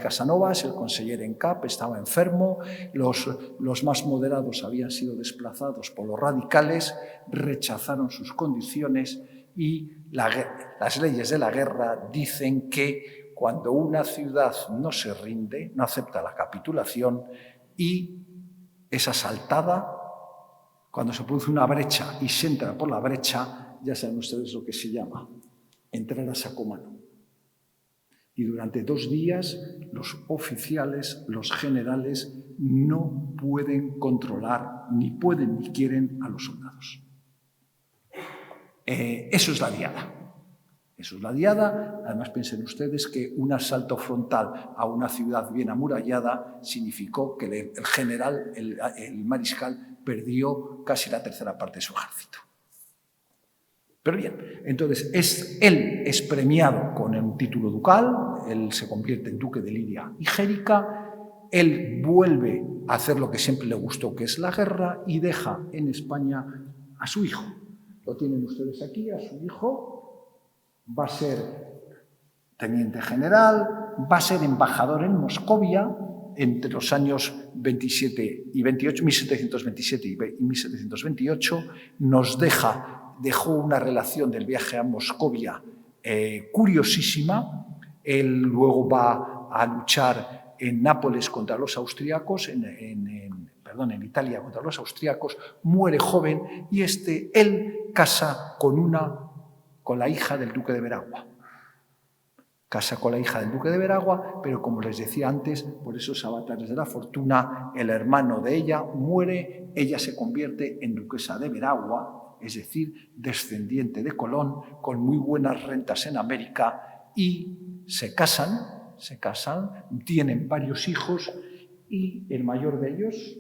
Casanovas, el conseller en cap, estaba enfermo, los más moderados habían sido desplazados por los radicales, rechazaron sus condiciones y las leyes de la guerra dicen que cuando una ciudad no se rinde, no acepta la capitulación y es asaltada, cuando se produce una brecha y se entra por la brecha, ya saben ustedes lo que se llama entrar a sacomano. Y durante 2 días los oficiales, los generales, no pueden controlar, ni pueden ni quieren a los soldados. Eso es la diada. Eso es la diada. Además, piensen ustedes que un asalto frontal a una ciudad bien amurallada significó que el general, el mariscal, perdió casi la 1/3 parte de su ejército. Pero bien, entonces él es premiado con un título ducal, él se convierte en duque de Liria y Gérica, él vuelve a hacer lo que siempre le gustó, que es la guerra, y deja en España a su hijo. Lo tienen ustedes aquí, a su hijo, va a ser teniente general, va a ser embajador en Moscovia entre los años 27 y 28, 1727 y 1728, dejó una relación del viaje a Moscovia curiosísima. Él luego va a luchar en Nápoles contra los austríacos, en Italia contra los austríacos, muere joven y él casa con la hija del duque de Veragua. Casa con la hija del duque de Veragua, pero como les decía antes, por esos avatares de la fortuna, el hermano de ella muere, ella se convierte en duquesa de Veragua, es decir, descendiente de Colón, con muy buenas rentas en América, y se casan, tienen varios hijos, y el mayor de ellos,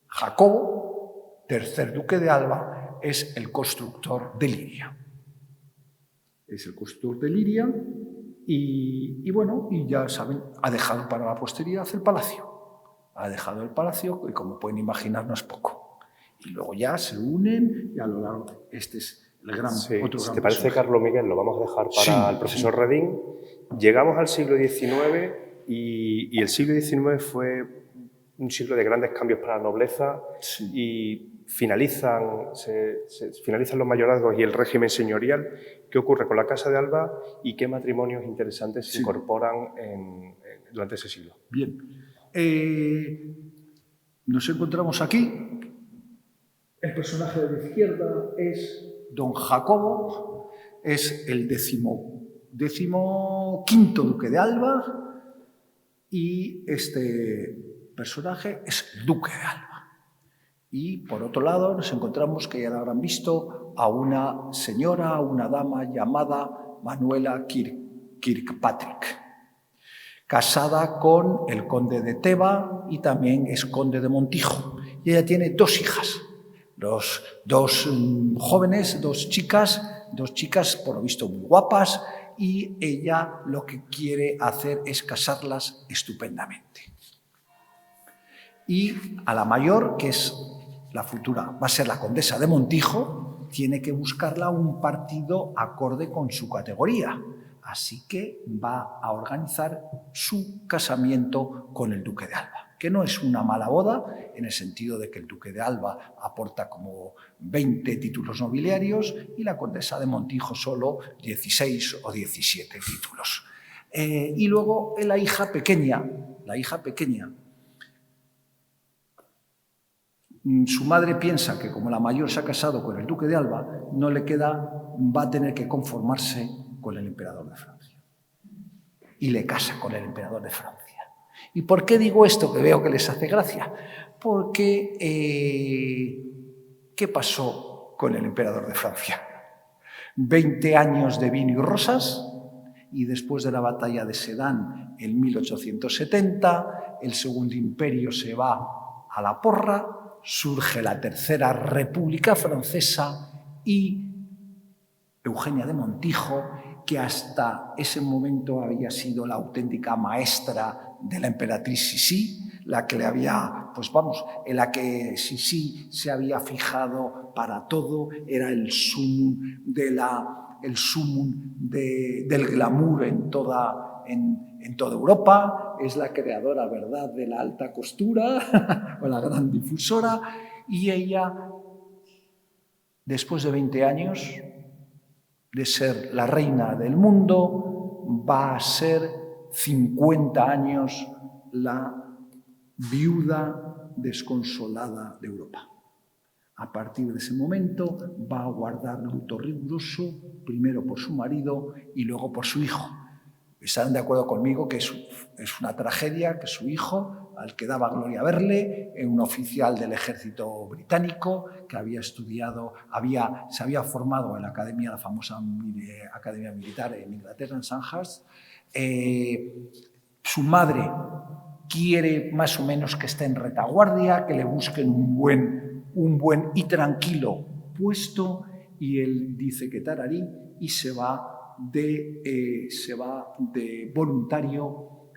Jacobo, tercer duque de Alba, es el constructor de Liria. Es el constructor de Liria. Y bueno, y ya saben, ha dejado para la posteridad el palacio. Ha dejado el palacio, y como pueden imaginar, no es poco. Y luego ya se unen, y a lo largo, este es el gran, sí, otro si gran te parece, personaje. Carlos Miguel, lo vamos a dejar para el profesor Redín. Llegamos al siglo XIX y el siglo XIX fue un siglo de grandes cambios para la nobleza y finalizan los mayorazgos y el régimen señorial. ¿Qué ocurre con la Casa de Alba y qué matrimonios interesantes se incorporan durante ese siglo? Bien. Nos encontramos aquí. El personaje de la izquierda es don Jacobo, es el decimoquinto duque de Alba, y este personaje es duque de Alba. Y por otro lado nos encontramos que ya la habrán visto a una señora, una dama llamada Manuela Kirkpatrick, casada con el conde de Teba y también es conde de Montijo. Y ella tiene 2 hijas, dos jóvenes, dos chicas por lo visto muy guapas, y ella lo que quiere hacer es casarlas estupendamente. Y a la mayor, que es la futura, va a ser la condesa de Montijo, tiene que buscarla un partido acorde con su categoría. Así que va a organizar su casamiento con el duque de Alba, que no es una mala boda, en el sentido de que el duque de Alba aporta como 20 títulos nobiliarios y la condesa de Montijo solo 16 o 17 títulos. Y luego la hija pequeña, su madre piensa que como la mayor se ha casado con el duque de Alba, no le queda, va a tener que conformarse con el emperador de Francia. Y le casa con el emperador de Francia. ¿Y por qué digo esto? Que veo que les hace gracia. Porque, ¿qué pasó con el emperador de Francia? 20 años de vino y rosas, y después de la batalla de Sedan en 1870, el Segundo Imperio se va a la porra, surge la Tercera República Francesa y Eugenia de Montijo, que hasta ese momento había sido la auténtica maestra de la emperatriz Sisi, la que le había, en la que Sisi se había fijado para todo, era el sumum del glamour en toda Europa, es la creadora, ¿verdad?, de la alta costura, o la gran difusora, y ella, después de 20 años de ser la reina del mundo, va a ser 50 años la viuda desconsolada de Europa. A partir de ese momento va a guardar luto riguroso, primero por su marido y luego por su hijo. Estarán de acuerdo conmigo que es una tragedia que su hijo, al que daba gloria verle, un oficial del ejército británico que había estudiado, se había formado en la famosa academia militar en Inglaterra, en Sandhurst. Su madre quiere más o menos que esté en retaguardia, que le busquen un buen y tranquilo puesto, y él dice que tararí y se va de voluntario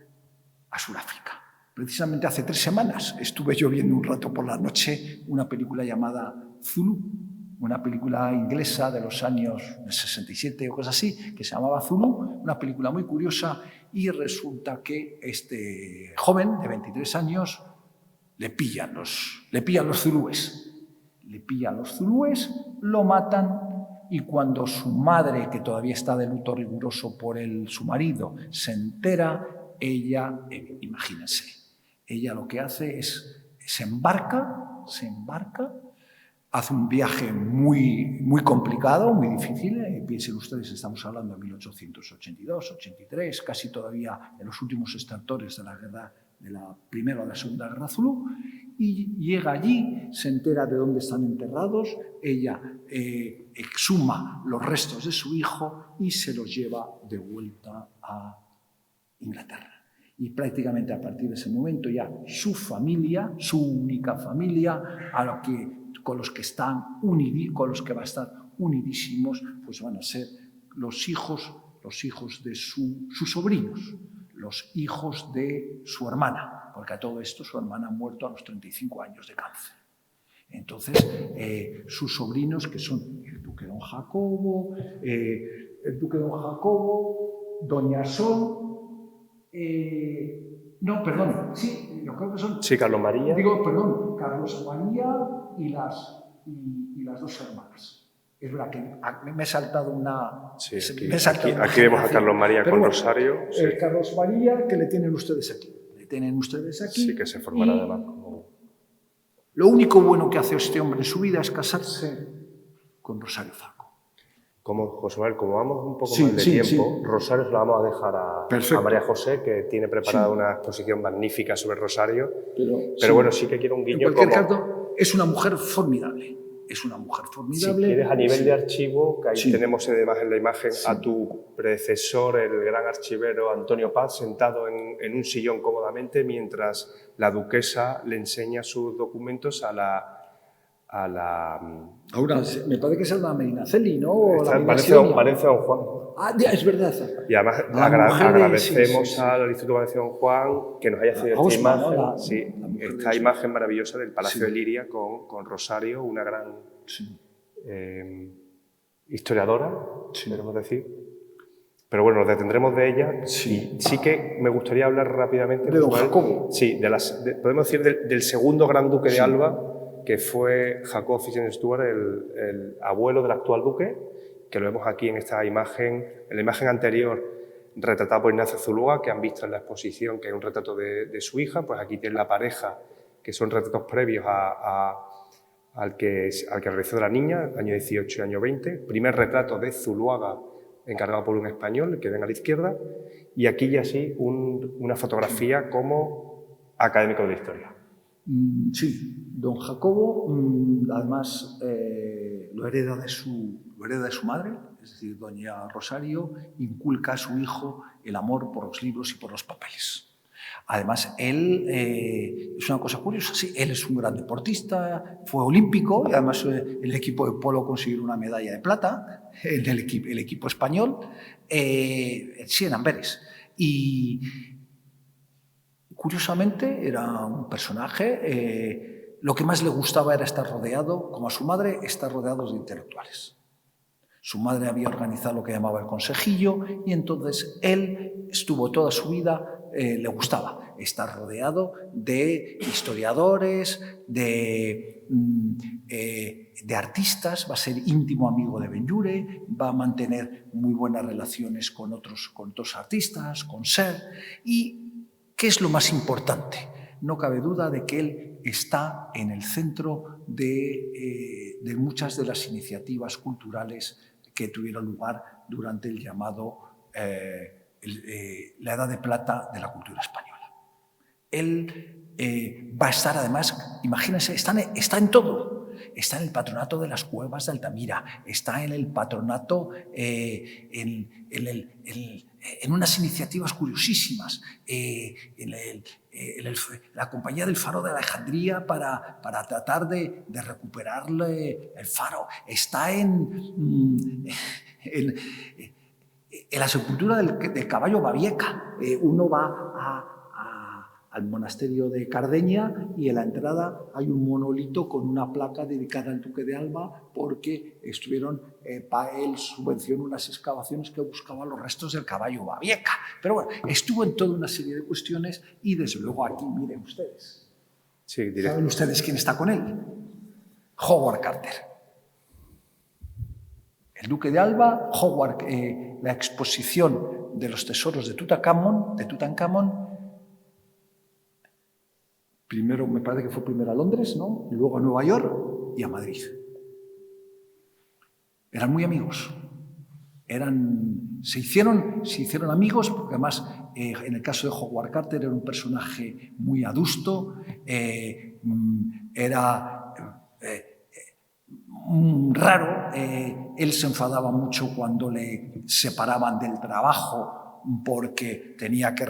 a Sudáfrica. Precisamente hace 3 semanas estuve yo viendo un rato por la noche una película llamada Zulu, una película inglesa de los años 67 o cosas así, que se llamaba Zulu, una película muy curiosa, y resulta que este joven de 23 años le pillan los zulúes. Le pillan los zulúes, lo matan, y cuando su madre, que todavía está de luto riguroso por su marido, se entera, ella, imagínense, ella lo que hace es, se embarca, hace un viaje muy, muy complicado, muy difícil. Piensen ustedes, estamos hablando de 1882, 83, casi todavía en los últimos estertores de la guerra, de la Primera o la Segunda Guerra Zulú, y llega allí, se entera de dónde están enterrados, ella exhuma los restos de su hijo y se los lleva de vuelta a Inglaterra. Y prácticamente a partir de ese momento ya su familia, su única familia, con los que va a estar unidísimos, pues van a ser los hijos de sus sobrinos, los hijos de su hermana, porque a todo esto su hermana ha muerto a los 35 años de cáncer. Entonces, sus sobrinos, que son el duque don Jacobo, doña Sol, yo creo que son... Sí, Carlos María. Carlos María y las 2 hermanas. Es verdad que me he saltado una... Sí, aquí vemos a Carlos María con Rosario. Sí. Carlos María, que le tienen ustedes aquí. Sí, que se formará además como... Lo único bueno que hace este hombre en su vida es casarse con Rosario Falcó. Como, José Manuel, como vamos un poco Sí, más de sí, tiempo, sí. Rosario se la vamos a dejar Perfecto. a María José, que tiene preparada Sí. una exposición magnífica sobre Rosario. Pero Pero bueno, sí que quiero un en guiño cualquier como... caso, es una mujer formidable. Es una mujer formidable. Si quieres, a nivel Sí. de archivo, que ahí Sí. tenemos además en la imagen Sí. a tu predecesor, el gran archivero Antonio Paz, sentado en un sillón cómodamente, mientras la duquesa le enseña sus documentos a la... Ahora, me parece que es la Medinaceli, ¿no? O la Valencia, Medinaceli. Valencia Don Juan. Ah, es verdad. Y además La mujer de- agradecemos sí, sí, sí. al Instituto Valencia Don Juan que nos haya cedido esta Osma, ¿no? imagen, La mujer de esta Osma. imagen maravillosa del Palacio Sí. de Liria con Rosario, una gran Sí. historiadora, Sí. podemos decir. Pero bueno, nos detendremos de ella. Sí. Y sí que me gustaría hablar rápidamente De don José Manuel, Jacobo. Sí, podemos decir del segundo gran duque de Sí. Alba, que fue Jacob Thyssen-Stuart, el abuelo del actual duque, que lo vemos aquí en esta imagen, en la imagen anterior, retratado por Ignacio Zuluaga, que han visto en la exposición, que es un retrato de su hija. Pues aquí tiene la pareja, que son retratos previos al que realizó de la niña, año 18 y año 20. Primer retrato de Zuluaga, encargado por un español, que ven a la izquierda. Y aquí ya sí, una fotografía como académico de la historia. Sí, don Jacobo, además, lo hereda de su madre, es decir, doña Rosario, inculca a su hijo el amor por los libros y por los papeles. Además, él, es una cosa curiosa, sí, él es un gran deportista, fue olímpico y además el equipo de polo consiguió una medalla de plata, el equipo español, sí, en Amberes. Y curiosamente era un personaje, lo que más le gustaba era estar rodeado, como a su madre, estar rodeados de intelectuales. Su madre había organizado lo que llamaba el consejillo y entonces él estuvo toda su vida, le gustaba estar rodeado de historiadores, de artistas, va a ser íntimo amigo de Benlliure, va a mantener muy buenas relaciones con otros artistas, con Serre. ¿Y qué es lo más importante? No cabe duda de que él está en el centro de muchas de las iniciativas culturales que tuvieron lugar durante el llamado la Edad de Plata de la cultura española. Él va a estar, además, imagínense, está en todo. Está en el patronato de las cuevas de Altamira, está en el patronato, en unas iniciativas curiosísimas, en la Compañía del Faro de Alejandría para tratar de recuperarle el faro. Está en la sepultura del caballo Babieca. Uno va al monasterio de Cardeña y en la entrada hay un monolito con una placa dedicada al duque de Alba porque él subvencionó unas excavaciones que buscaban los restos del caballo Babieca. Pero bueno, estuvo en toda una serie de cuestiones y desde luego aquí, miren ustedes. Sí, ¿Saben ustedes quién está con él? Howard Carter. El duque de Alba, Howard, la exposición de los tesoros de Tutankamón, primero, me parece que fue primero a Londres, ¿no? Y luego a Nueva York y a Madrid. Eran muy amigos. Se hicieron amigos, porque además, en el caso de Howard Carter, era un personaje muy adusto, era raro, él se enfadaba mucho cuando le separaban del trabajo porque tenía que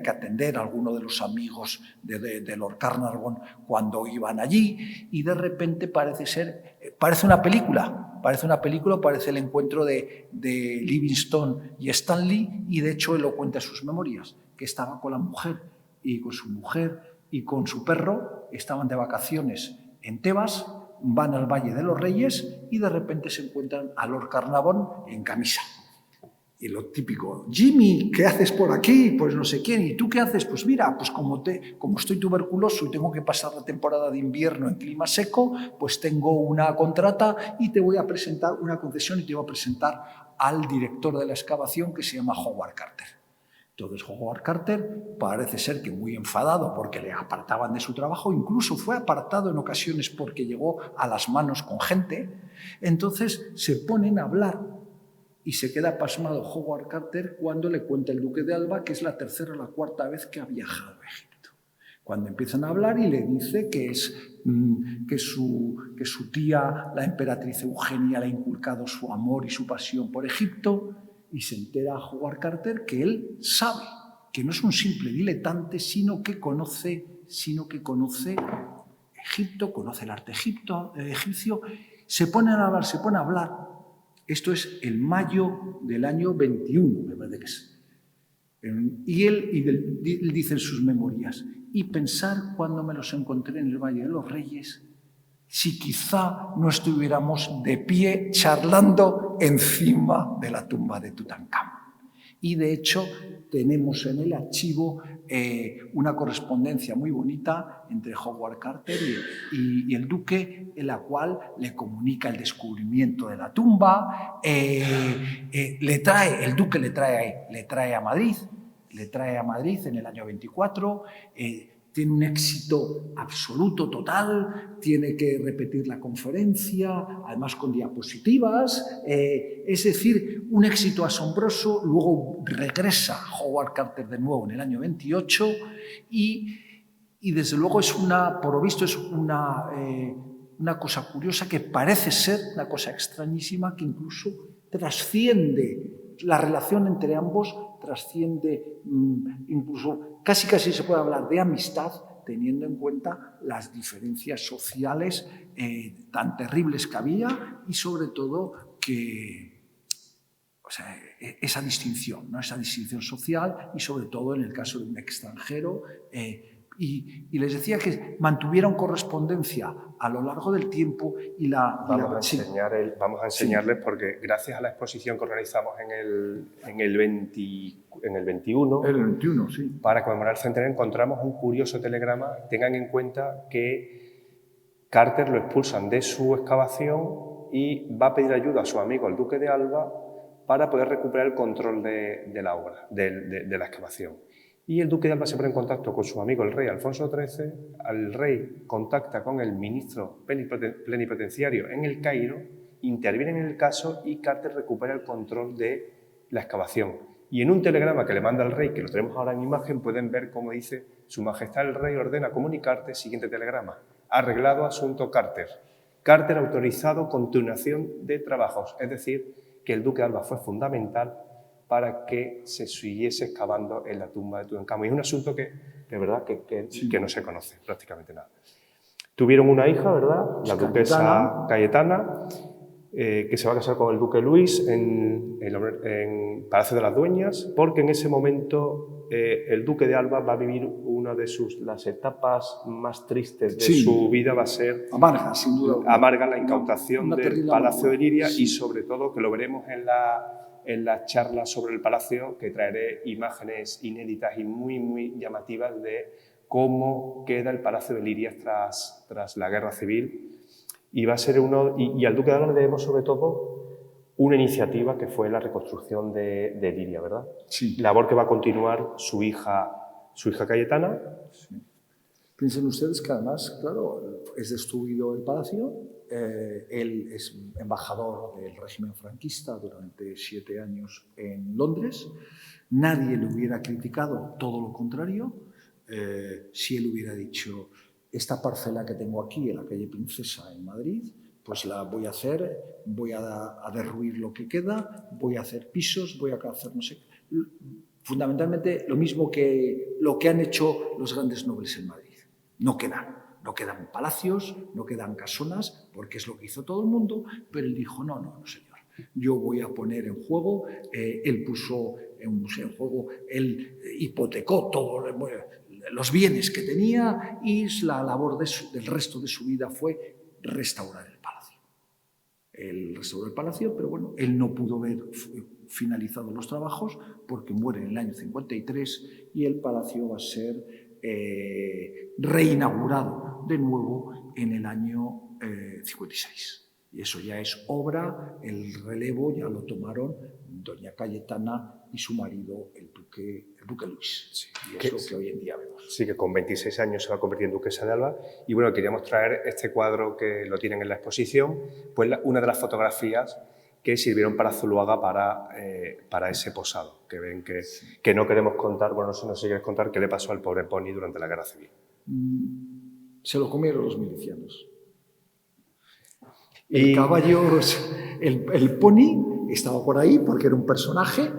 atender a alguno de los amigos de Lord Carnarvon cuando iban allí y de repente parece una película, parece el encuentro de Livingstone y Stanley y de hecho él lo cuenta en sus memorias, que estaba con la mujer y con su mujer y con su perro, estaban de vacaciones en Tebas, van al Valle de los Reyes y de repente se encuentran a Lord Carnarvon en camisa. Y lo típico, Jimmy, ¿qué haces por aquí? Pues no sé quién. ¿Y tú qué haces? Pues mira, pues como estoy tuberculoso y tengo que pasar la temporada de invierno en clima seco, pues tengo una contrata y te voy a presentar una concesión y te voy a presentar al director de la excavación que se llama Howard Carter. Entonces Howard Carter parece ser que muy enfadado porque le apartaban de su trabajo, incluso fue apartado en ocasiones porque llegó a las manos con gente, entonces se ponen a hablar y se queda pasmado Howard Carter cuando le cuenta el duque de Alba que es la tercera o la cuarta vez que ha viajado a Egipto. Cuando empiezan a hablar y le dice que su tía, la emperatriz Eugenia, le ha inculcado su amor y su pasión por Egipto, y se entera Howard Carter que él sabe, que no es un simple diletante, sino que conoce Egipto, conoce el arte egipcio, se pone a hablar. Esto es el mayo del año 21, me parece que es. Y él dice en sus memorias, y pensar cuando me los encontré en el Valle de los Reyes, si quizá no estuviéramos de pie charlando encima de la tumba de Tutankamón. Y de hecho tenemos en el archivo una correspondencia muy bonita entre Howard Carter y el duque, en la cual le comunica el descubrimiento de la tumba, el duque le trae a Madrid en el año 24, tiene un éxito absoluto, total, tiene que repetir la conferencia, además con diapositivas, es decir, un éxito asombroso. Luego regresa Howard Carter de nuevo en el año 28 y desde luego por lo visto es una cosa curiosa que parece ser una cosa extrañísima que incluso trasciende la relación entre ambos, trasciende incluso casi se puede hablar de amistad, teniendo en cuenta las diferencias sociales tan terribles que había y sobre todo esa distinción, ¿no? Esa distinción social y sobre todo en el caso de un extranjero. Y les decía que mantuvieron correspondencia a lo largo del tiempo y Vamos a enseñarles porque gracias a la exposición que organizamos en el 21, sí, para conmemorar el centenario, encontramos un curioso telegrama. Tengan en cuenta que Carter lo expulsan de su excavación y va a pedir ayuda a su amigo el duque de Alba para poder recuperar el control de la obra, de la excavación. Y el duque de Alba se pone en contacto con su amigo el rey Alfonso XIII, el rey contacta con el ministro plenipotenciario en el Cairo, interviene en el caso y Carter recupera el control de la excavación. Y en un telegrama que le manda al rey, que lo tenemos ahora en imagen, pueden ver cómo dice: Su Majestad el Rey ordena comunicarte siguiente telegrama. Arreglado asunto Carter. Carter autorizado continuación de trabajos. Es decir, que el duque de Alba fue fundamental para que se siguiese excavando en la tumba de Tutankamón. Y es un asunto que, de verdad, que no se conoce prácticamente nada. Tuvieron una hija, ¿verdad? La duquesa Cayetana, que se va a casar con el duque Luis en Palacio de las Dueñas, porque en ese momento el duque de Alba va a vivir una de las etapas más tristes de su vida, va a ser amarga, sin duda. Amarga la incautación del Palacio de Liria y sobre todo, que lo veremos en la charla sobre el palacio, que traeré imágenes inéditas y muy, muy llamativas de cómo queda el Palacio de Liria tras la Guerra Civil. Y va a ser y al duque de Alba le debemos sobre todo una iniciativa que fue la reconstrucción de Liria, ¿verdad? Sí. Labor que va a continuar su hija Cayetana. Sí. Piensen ustedes que además, claro, es destruido el palacio. Él es embajador del régimen franquista durante 7 años en Londres. Nadie le hubiera criticado, todo lo contrario. Si él hubiera dicho: esta parcela que tengo aquí en la calle Princesa en Madrid, pues la voy a hacer, voy a derruir lo que queda, voy a hacer pisos, voy a hacer no sé. Fundamentalmente lo mismo que lo que han hecho los grandes nobles en Madrid. No quedan palacios, no quedan casonas, porque es lo que hizo todo el mundo, pero él dijo: no, señor, yo voy a poner en juego, él puso en juego, él hipotecó todos los bienes que tenía y la labor del resto de su vida fue restaurar el palacio. Él restauró el palacio, pero bueno, él no pudo ver finalizados los trabajos porque muere en el año 53 y el palacio va a ser reinaugurado de nuevo en el año 56. Y eso ya es obra, el relevo ya lo tomaron doña Cayetana y su marido, el duque Luis. Sí, y es lo que hoy en día vemos. Sí, que con 26 años se va a convertir en duquesa de Alba. Y bueno, queríamos traer este cuadro que lo tienen en la exposición, pues una de las fotografías que sirvieron para Zuloaga para ese posado, que ven que no queremos contar, bueno, no sé si quieres contar qué le pasó al pobre Pony durante la Guerra Civil. Se lo comieron los milicianos. El caballo, el Pony estaba por ahí porque era un personaje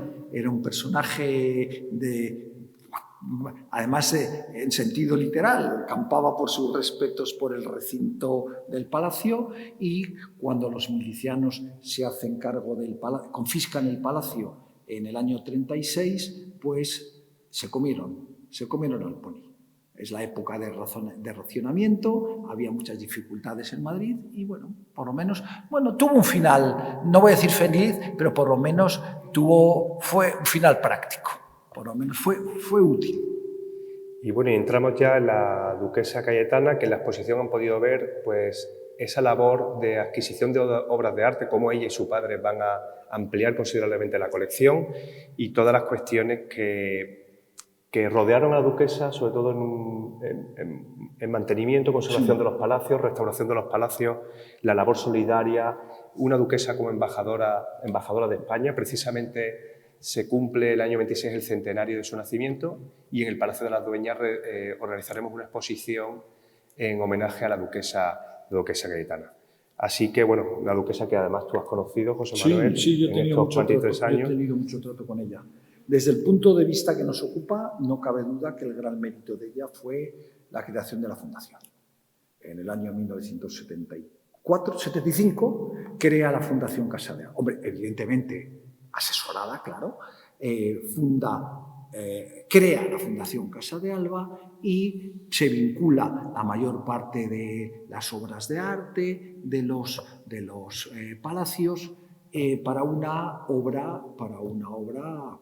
además en sentido literal, campaba por sus respetos por el recinto del palacio, y cuando los milicianos se hacen cargo del palacio, confiscan el palacio en el año 36, pues se comieron al Pony. Es la época de racionamiento, había muchas dificultades en Madrid y bueno, por lo menos, tuvo un final, no voy a decir feliz, pero por lo menos fue un final práctico, por lo menos fue útil. Y bueno, y entramos ya en la duquesa Cayetana, que en la exposición han podido ver pues esa labor de adquisición de obras de arte, cómo ella y su padre van a ampliar considerablemente la colección y todas las cuestiones que rodearon a la duquesa, sobre todo en mantenimiento, conservación de los palacios, restauración de los palacios, la labor solidaria. Una duquesa como embajadora de España, precisamente se cumple el año 26 el centenario de su nacimiento y en el Palacio de las Dueñas organizaremos una exposición en homenaje a la duquesa Cayetana. Así que, bueno, una duquesa que además tú has conocido, José Manuel, sí, yo he tenido estos 23 años. Yo he tenido mucho trato con ella. Desde el punto de vista que nos ocupa, no cabe duda que el gran mérito de ella fue la creación de la Fundación. En el año 1975 crea la Fundación Casa de Alba. Hombre, evidentemente asesorada, claro, crea la Fundación Casa de Alba y se vincula la mayor parte de las obras de arte, de los palacios, para una obra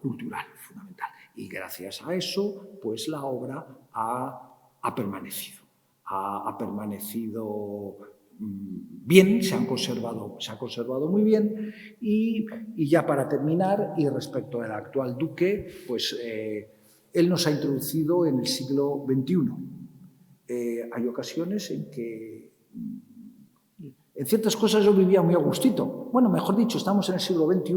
cultural fundamental. Y gracias a eso, pues la obra ha permanecido. Ha permanecido bien, se ha conservado muy bien. Y ya para terminar, y respecto al actual duque, pues él nos ha introducido en el siglo XXI. Hay ocasiones en que en ciertas cosas yo vivía muy a gustito. Bueno, mejor dicho, estamos en el siglo XXI,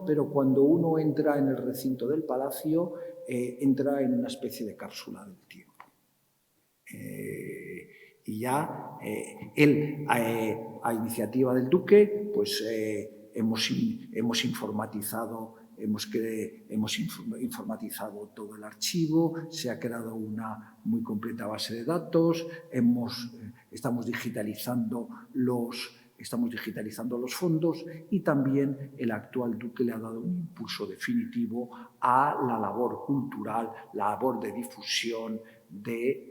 pero cuando uno entra en el recinto del palacio, entra en una especie de cápsula del tiempo. Y ya él, a iniciativa del duque, pues hemos informatizado todo el archivo, se ha creado una muy completa base de datos, estamos digitalizando los fondos y también el actual duque le ha dado un impulso definitivo a la labor cultural, la labor de difusión de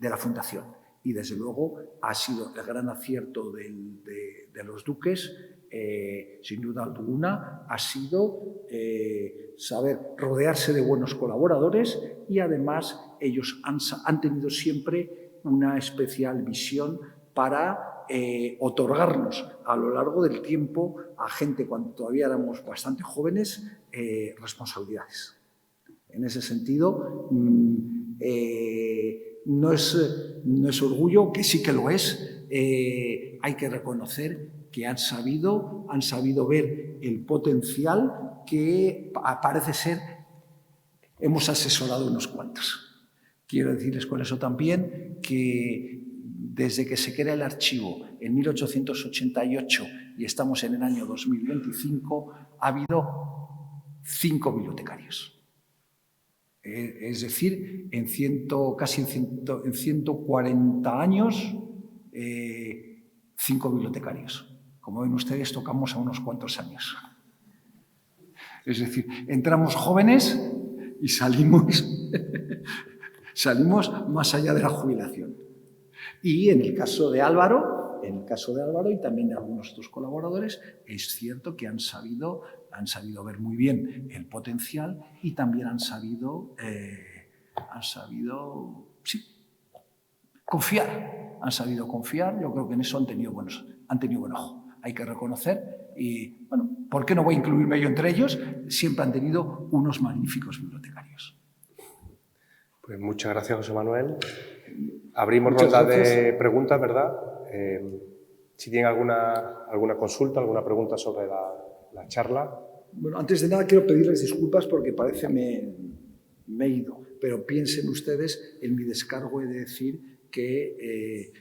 la Fundación. Y desde luego ha sido el gran acierto de los duques, sin duda alguna, ha sido saber rodearse de buenos colaboradores y además ellos han tenido siempre una especial visión para otorgarnos a lo largo del tiempo a gente, cuando todavía éramos bastante jóvenes, responsabilidades. En ese sentido, no es orgullo, que sí que lo es. Hay que reconocer que han sabido ver el potencial que parece ser hemos asesorado unos cuantos. Quiero decirles con eso también que desde que se crea el archivo en 1888 y estamos en el año 2025, ha habido 5 bibliotecarios. Es decir, casi en 140 años, 5 bibliotecarios. Como ven ustedes, tocamos a unos cuantos años. Es decir, entramos jóvenes y salimos más allá de la jubilación. Y en el caso de Álvaro y también de algunos otros colaboradores, es cierto que han sabido ver muy bien el potencial y también han sabido confiar han sabido confiar, yo creo que en eso han tenido buen ojo. Hay que reconocer y, bueno, ¿por qué no voy a incluirme yo entre ellos? Siempre han tenido unos magníficos bibliotecarios. Pues muchas gracias, José Manuel. Abrimos ronda de preguntas, ¿verdad? Si tienen alguna consulta, alguna pregunta sobre la charla. Bueno, antes de nada quiero pedirles disculpas porque parece me he ido, pero piensen ustedes en mi descargo, he de decir que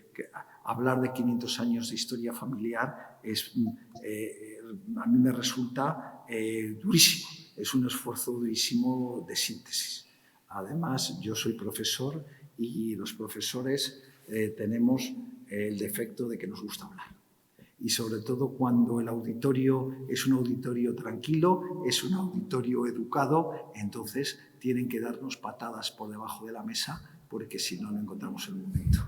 hablar de 500 años de historia familiar a mí me resulta durísimo, es un esfuerzo durísimo de síntesis. Además, yo soy profesor y los profesores tenemos el defecto de que nos gusta hablar. Y sobre todo cuando el auditorio es un auditorio tranquilo, es un auditorio educado, entonces tienen que darnos patadas por debajo de la mesa porque si no, no encontramos el momento.